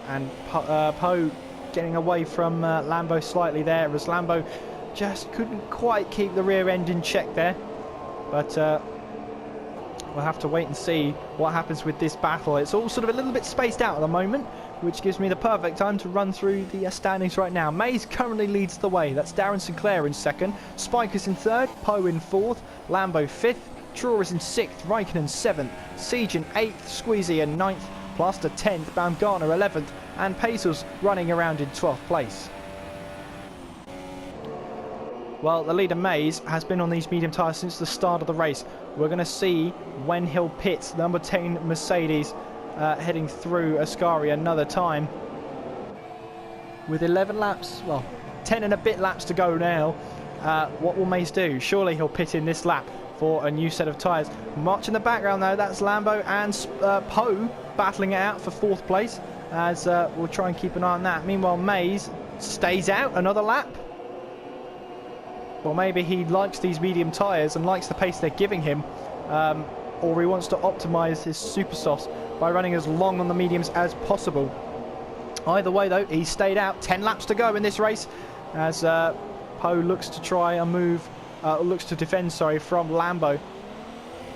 and Poe getting away from Lambo slightly there, as Lambo just couldn't quite keep the rear end in check there. But we'll have to wait and see what happens with this battle. It's all sort of a little bit spaced out at the moment, which gives me the perfect time to run through the standings right now. Mays currently leads the way. That's Darren Sinclair in 2nd, Spike is in 3rd, Poe in 4th, Lambo 5th, Troll is in 6th, Raikkonen 7th, Siege in 8th, Squeezy in 9th, Plaster 10th, Baumgartner 11th, and Paisl's running around in 12th place. Well, the leader Mays has been on these medium tyres since the start of the race. We're going to see when he'll pit. The number 10 Mercedes heading through Ascari another time. With 11 laps, well, 10 and a bit laps to go now. What will Mays do? Surely he'll pit in this lap for a new set of tyres. Much in the background though, that's Lambo and Poe battling it out for 4th place, as we'll try and keep an eye on that. Meanwhile, Mays stays out another lap. well, maybe he likes these medium tyres and likes the pace they're giving him, or he wants to optimise his super softs by running as long on the mediums as possible. Either way though, he stayed out. 10 laps to go in this race as Poe looks to try and move, looks to defend, sorry, from Lambo.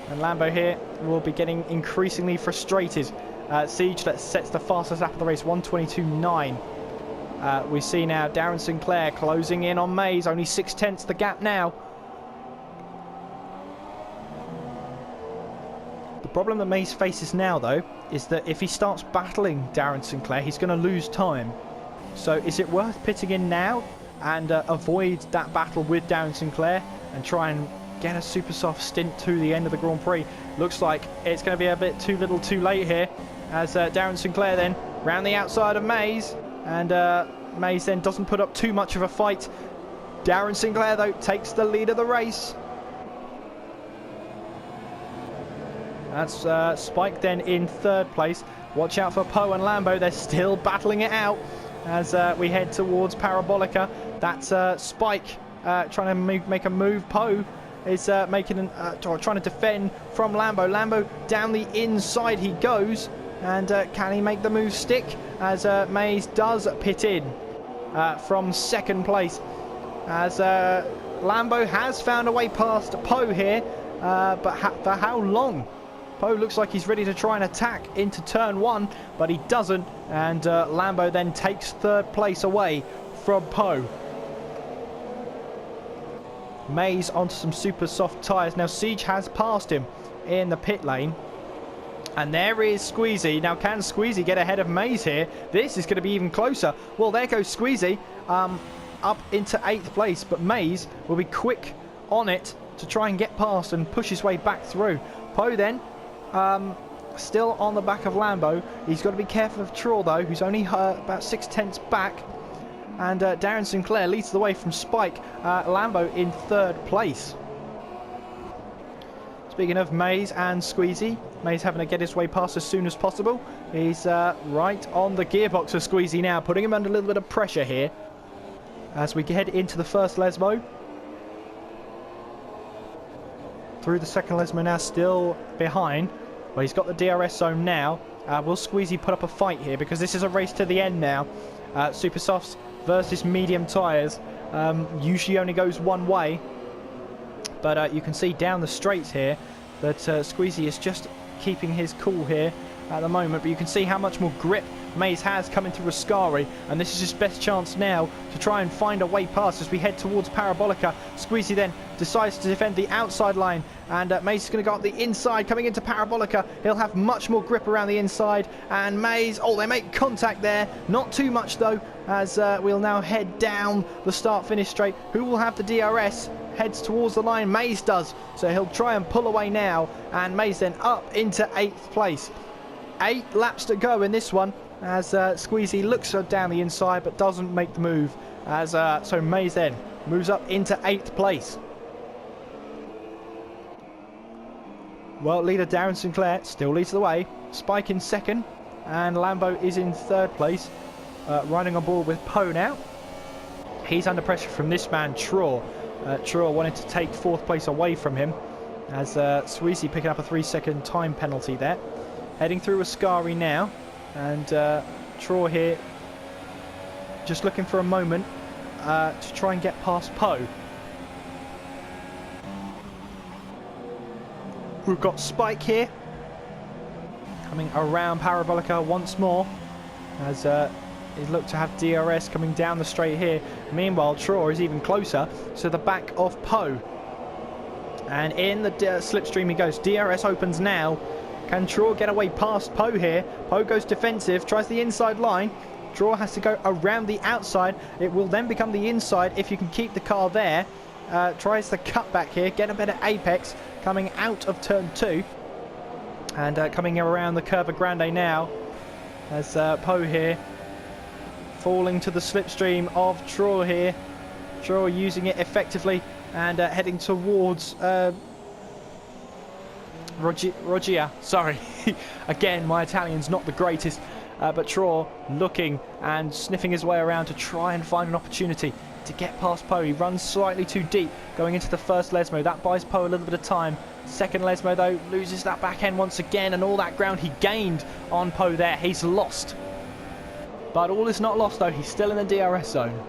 And Lambo here will be getting increasingly frustrated. Siege that sets the fastest lap of the race, 1:22.9. We see now Darren Sinclair closing in on Mays, only 6/10 the gap now. The problem that Mays faces now though is that if he starts battling Darren Sinclair, he's going to lose time. So is it worth pitting in now and avoid that battle with Darren Sinclair and try and get a super soft stint to the end of the Grand Prix? Looks like it's going to be a bit too little too late here as Darren Sinclair then round the outside of Mays, and Mays then doesn't put up too much of a fight. Darren Sinclair though takes the lead of the race. That's Spike then in third place. Watch out for Poe and Lambo, they're still battling it out as we head towards Parabolica. That's Spike trying to make a move. Poe is trying to defend from Lambo. Lambo down the inside he goes, and can he make the move stick as Mays does pit in from second place as Lambo has found a way past Poe here, but for how long? Poe looks like he's ready to try and attack into turn one, but he doesn't, and Lambo then takes third place away from Poe. Mays onto some super soft tyres. Now Siege has passed him in the pit lane, and there is Squeezy. Now can Squeezy get ahead of Mays here? This is going to be even closer. Well, there goes Squeezy up into 8th place, but Mays will be quick on it to try and get past and push his way back through. Poe then still on the back of Lambo. He's got to be careful of Troll though, who's only about 6/10 back, and Darren Sinclair leads the way from Spike. Lambo in third place. Speaking of Mays and Squeezy, Mays having to get his way past as soon as possible. He's right on the gearbox of Squeezy now, putting him under a little bit of pressure here as we head into the first Lesmo. Through the second Lesmo now, still behind. Well, he's got the DRS zone now. Will Squeezy put up a fight here? Because this is a race to the end now. Super softs versus medium tyres. Usually only goes one way. But you can see down the straights here that Squeezy is just keeping his cool here at the moment. But you can see how much more grip Mays has coming through Ascari, and this is his best chance now to try and find a way past as we head towards Parabolica. Squeezy then decides to defend the outside line, and Mays is going to go up the inside coming into Parabolica. He'll have much more grip around the inside, and Mays, oh, they make contact there, not too much though, as we'll now head down the start-finish straight. Who will have the DRS? Heads towards the line. Mays does, so he'll try and pull away now, and Mays then up into 8th place. 8 laps to go in this one as Squeezy looks down the inside but doesn't make the move, as so Mays then moves up into 8th place. World leader Darren Sinclair still leads the way. Spike in second, and Lambo is in third place, riding on board with Poe now. He's under pressure from this man Traw. Traw wanted to take 4th place away from him, as Squeezy picking up a 3-second time penalty there. Heading through Ascari now, and Traw here just looking for a moment to try and get past Poe. We've got Spike here coming around Parabolica once more, as he looked to have DRS coming down the straight here. Meanwhile, Traw is even closer to the back of Poe, and in the slipstream he goes. DRS opens now. Can Traw get away past Poe here? Poe goes defensive, tries the inside line. Traw has to go around the outside. It will then become the inside if you can keep the car there. Tries the cutback here, get a better apex coming out of turn 2. And coming around the Curva Grande now, as Poe here falling to the slipstream of Traw here. Traw using it effectively and heading towards Rogia, sorry. Again, my Italian's not the greatest, but Traw looking and sniffing his way around to try and find an opportunity to get past Poe. He runs slightly too deep going into the first Lesmo. That buys Poe a little bit of time. Second Lesmo, though, loses that back end once again, and all that ground he gained on Poe there, he's lost. But all is not lost, though. He's still in the DRS zone.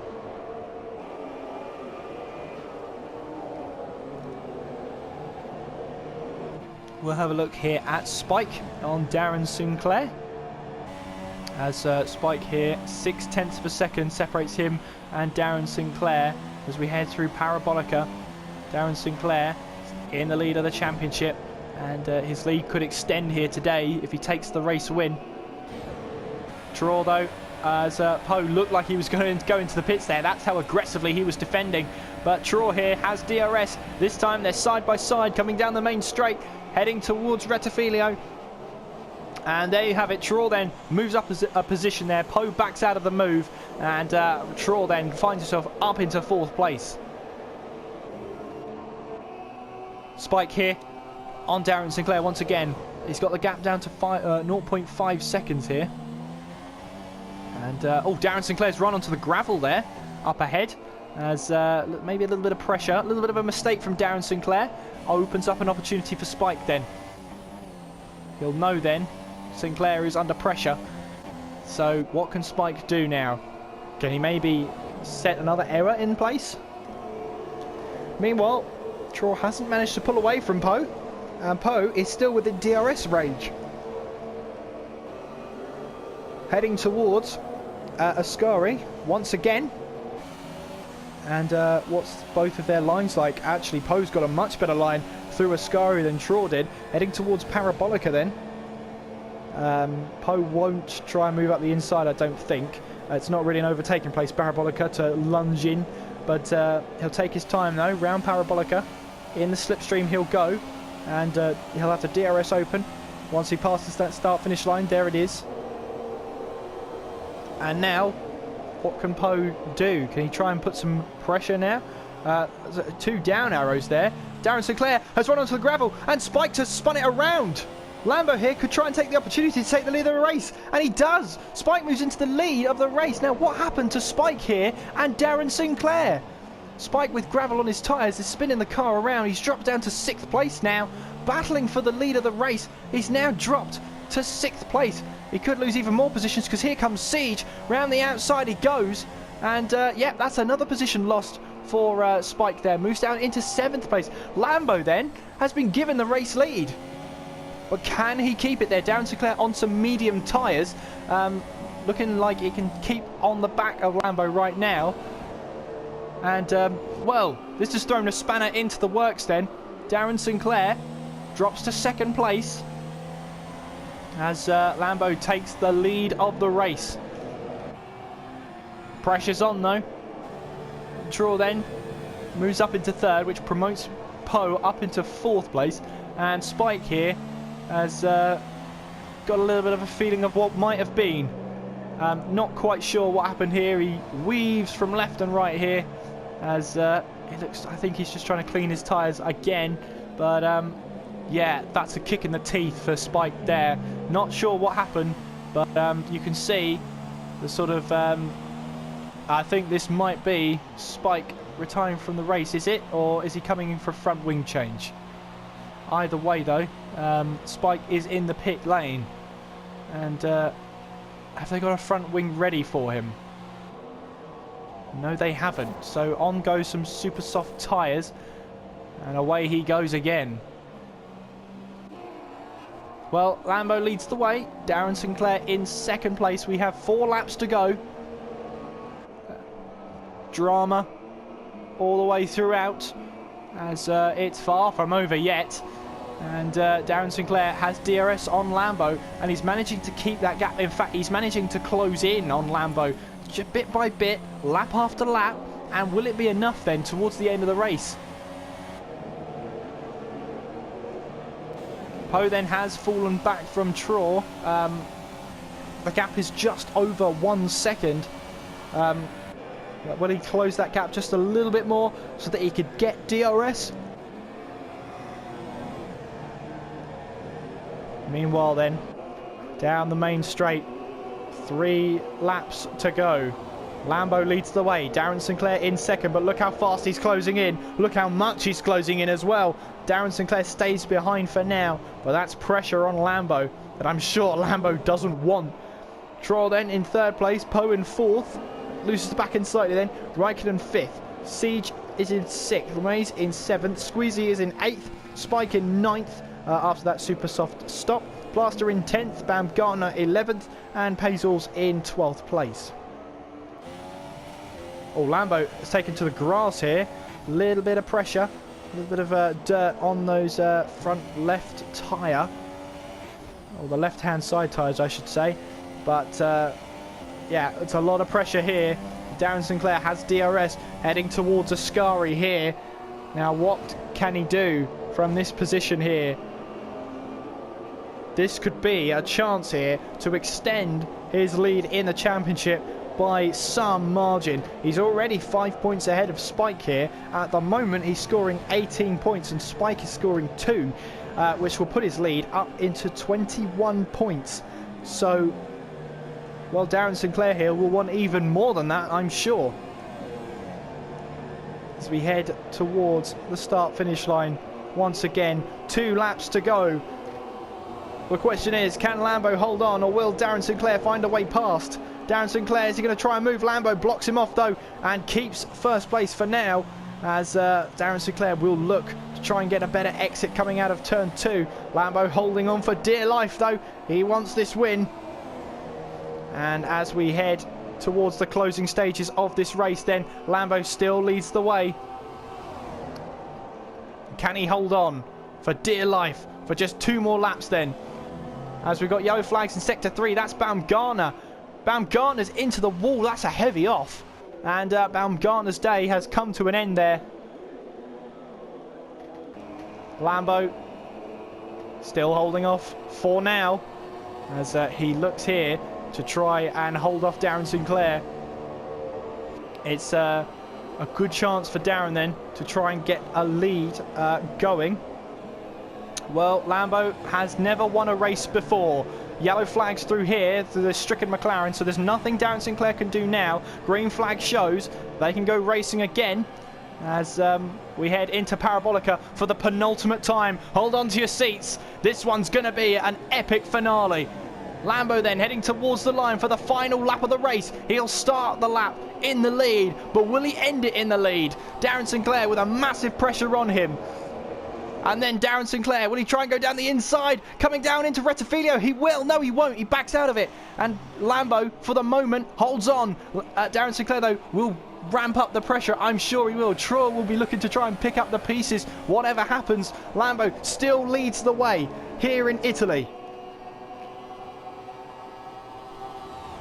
We'll have a look here at Spike on Darren Sinclair. As Spike here, 0.6 of a second separates him and Darren Sinclair as we head through Parabolica. Darren Sinclair in the lead of the championship, and his lead could extend here today if he takes the race win. Draw though, as Poe looked like he was going to go into the pits there. That's how aggressively he was defending. But Traw here has DRS. This time they're side by side coming down the main straight, heading towards Rettifilio. And there you have it. Traw then moves up a position there. Poe backs out of the move, and Traw then finds himself up into 4th place. Spike here on Darren Sinclair once again. He's got the gap down to 0.5 seconds here. And Darren Sinclair's run onto the gravel there, up ahead, as maybe a little bit of pressure, a little bit of a mistake from Darren Sinclair. Opens up an opportunity for Spike then. He'll know then Sinclair is under pressure. So what can Spike do now? Can he maybe set another error in place? Meanwhile, Traw hasn't managed to pull away from Poe, and Poe is still within DRS range. Heading towards Ascari once again. And what's both of their lines like? Actually, Poe's got a much better line through Ascari than Traw did. Heading towards Parabolica then. Poe won't try and move up the inside, I don't think. It's not really an overtaking place, Parabolica, to lunge in. But he'll take his time though, round Parabolica. In the slipstream he'll go. And he'll have the DRS open. Once he passes that start-finish line, there it is. And now, what can Poe do? Can he try and put some pressure now? 2 down arrows there. Darren Sinclair has run onto the gravel, and Spike has spun it around. Lambo here could try and take the opportunity to take the lead of the race, and he does. Spike moves into the lead of the race. Now, what happened to Spike here and Darren Sinclair? Spike with gravel on his tyres is spinning the car around. He's dropped down to 6th place now, battling for the lead of the race. He's now dropped to 6th place. He could lose even more positions because here comes Siege. Round the outside he goes. And yeah, that's another position lost for Spike there. Moves down into 7th place. Lambo then has been given the race lead. But can he keep it there? Darren Sinclair on some medium tyres. Looking like he can keep on the back of Lambo right now. And, well, this has thrown a spanner into the works then. Darren Sinclair drops to 2nd place. As Lambo takes the lead of the race. Pressure's on though. Traw then moves up into 3rd, which promotes Poe up into 4th place. And Spike here has got a little bit of a feeling of what might have been. Not quite sure what happened here. He weaves from left and right here. As it looks, I think he's just trying to clean his tyres again. But yeah, that's a kick in the teeth for Spike there. Not sure what happened, but you can see the sort of... I think this might be Spike retiring from the race, is it? Or is he coming in for a front wing change? Either way, though, Spike is in the pit lane. And have they got a front wing ready for him? No, they haven't. So on goes some super soft tyres. And away he goes again. Well, Lambo leads the way. Darren Sinclair in 2nd place. We have 4 laps to go. Drama all the way throughout, as it's far from over yet. And Darren Sinclair has DRS on Lambo, and he's managing to keep that gap. In fact, he's managing to close in on Lambo bit by bit, lap after lap. And will it be enough then towards the end of the race? Poe then has fallen back from Traw. The gap is just over 1 second. Will he close that gap just a little bit more so that he could get DRS? Meanwhile then, down the main straight, 3 laps to go. Lambo leads the way. Darren Sinclair in second, but look how fast he's closing in. Look how much he's closing in as well. Darren Sinclair stays behind for now, but that's pressure on Lambo that I'm sure Lambo doesn't want. Troll then in third place, Poe in fourth. Loses back in slightly then. Raikkonen fifth. Siege is in sixth. Remaze in seventh. Squeezy is in eighth. Spike in ninth after that super soft stop. Blaster in 10th. Baumgartner 11th. And Pazels in 12th place. Oh, Lambo is taken to the grass here. Little bit of pressure. A little bit of dirt on those front left tyre. Or the left-hand side tyres, I should say. But, yeah, it's a lot of pressure here. Darren Sinclair has DRS heading towards Ascari here. Now, what can he do from this position here? This could be a chance here to extend his lead in the championship by some margin. He's already 5 points ahead of Spike here. At the moment, he's scoring 18 points and Spike is scoring 2, which will put his lead up into 21 points. So, well, Darren Sinclair here will want even more than that, I'm sure. As we head towards the start-finish line once again, 2 laps to go. The question is, can Lambo hold on, or will Darren Sinclair find a way past? Darren Sinclair, is he going to try and move? Lambo blocks him off though and keeps first place for now, as Darren Sinclair will look to try and get a better exit coming out of turn 2. Lambo holding on for dear life though. He wants this win. And as we head towards the closing stages of this race then, Lambo still leads the way. Can he hold on for dear life for just 2 more laps then? As we've got yellow flags in sector 3, that's Baumgartner. Baumgartner's into the wall, that's a heavy off. And Baumgartner's day has come to an end there. Lambo still holding off for now, as he looks here to try and hold off Darren Sinclair. It's a good chance for Darren then to try and get a lead going. Well, Lambo has never won a race before. Yellow flags through here, through the stricken McLaren, so there's nothing Darren Sinclair can do now. Green flag shows they can go racing again as we head into Parabolica for the penultimate time. Hold on to your seats. This one's going to be an epic finale. Lambo then heading towards the line for the final lap of the race. He'll start the lap in the lead, but will he end it in the lead? Darren Sinclair with a massive pressure on him. And then Darren Sinclair, will he try and go down the inside? Coming down into Rettifilio, he will. No, he won't. He backs out of it. And Lambo, for the moment, holds on. Darren Sinclair, though, will ramp up the pressure. I'm sure he will. Troll will be looking to try and pick up the pieces. Whatever happens, Lambo still leads the way here in Italy.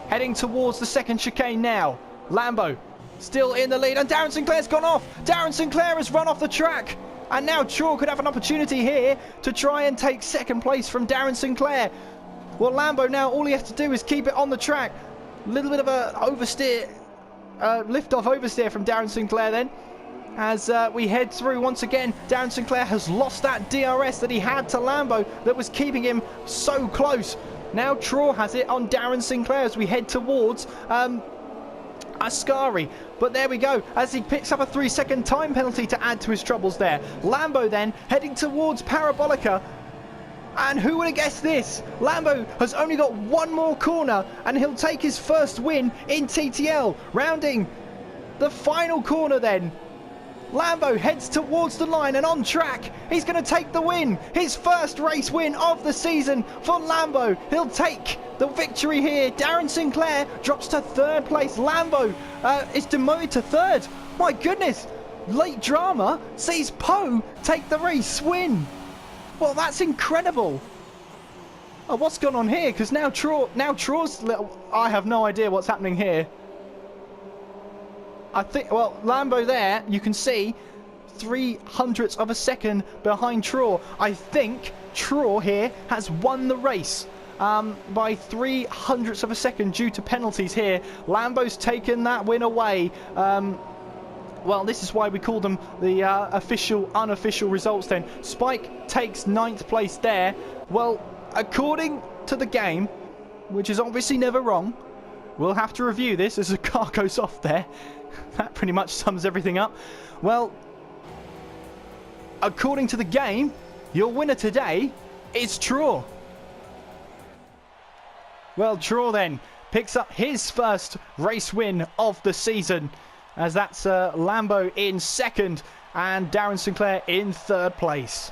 Heading towards the second chicane now. Lambo still in the lead. And Darren Sinclair's gone off. Darren Sinclair has run off the track. And now Troll could have an opportunity here to try and take second place from Darren Sinclair. Well, Lambo now, all he has to do is keep it on the track. A little bit of a oversteer, lift-off oversteer from Darren Sinclair then. As we head through once again, Darren Sinclair has lost that DRS that he had to Lambo that was keeping him so close. Now Troll has it on Darren Sinclair as we head towards Ascari. But there we go, as he picks up a 3-second time penalty to add to his troubles there. Lambo then heading towards Parabolica. And who would have guessed this? Lambo has only got one more corner and he'll take his first win in TTL. Rounding the final corner then. Lambo heads towards the line and on track. He's going to take the win. His first race win of the season for Lambo. He'll take the victory here. Darren Sinclair drops to third place. Lambo is demoted to third. My goodness. Late drama sees Poe take the race win. Well, that's incredible. Oh, what's gone on here? Because now Troll's I have no idea what's happening here. I think, well, Lambo there, you can see 0.03 of a second behind Troll. I think Troll here has won the race by 0.03 of a second due to penalties here. Lambo's taken that win away. Well, this is why we call them the official, unofficial results then. Spike takes 9th place there. Well, according to the game, which is obviously never wrong, we'll have to review this as the car goes off there. That pretty much sums everything up. Well, according to the game, your winner today is Traw. Well, Traw then picks up his first race win of the season, as that's Lambo in second and Darren Sinclair in third place.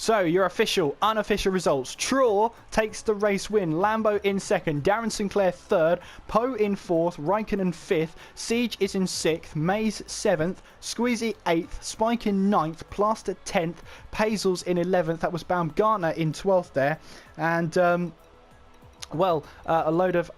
So, your official, unofficial results. Traw takes the race win. Lambo in second. Darren Sinclair third. Poe in fourth. Raikkonen fifth. Siege is in sixth. Mays seventh. Squeezy eighth. Spike in ninth. Plaster 10th. Pazels in 11th. That was Baumgartner in 12th there. And, a load of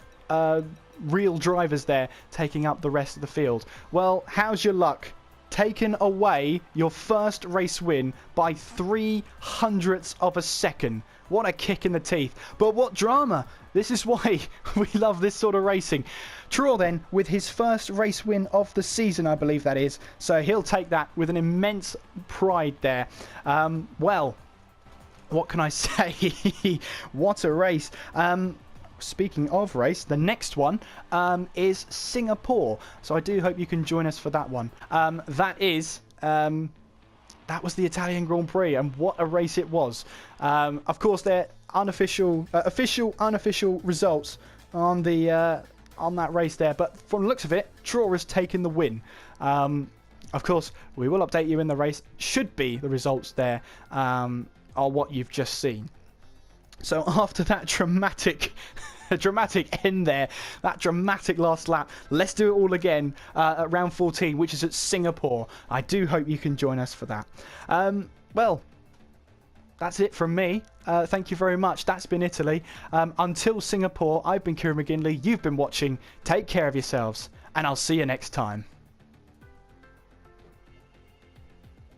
real drivers there taking up the rest of the field. Well, how's your luck? Taken away your first race win by 0.03 of a second. What a kick in the teeth. But what drama. This is why we love this sort of racing. Traw then with his first race win of the season, I believe that is. So he'll take that with an immense pride there. Well, what can I say? What a race. Speaking of race, the next one is Singapore. So I do hope you can join us for that one. That was the Italian Grand Prix, and what a race it was. Of course, they're unofficial, unofficial results on the on that race there. But from the looks of it, Traw has taken the win. Of course, we will update you in the race. Should be the results there are what you've just seen. So after that dramatic end there, that dramatic last lap, let's do it all again at round 14, which is at Singapore. I do hope you can join us for that. Well, that's it from me. Thank you very much. That's been Italy. Until Singapore, I've been Kieran McGinley. You've been watching. Take care of yourselves, and I'll see you next time.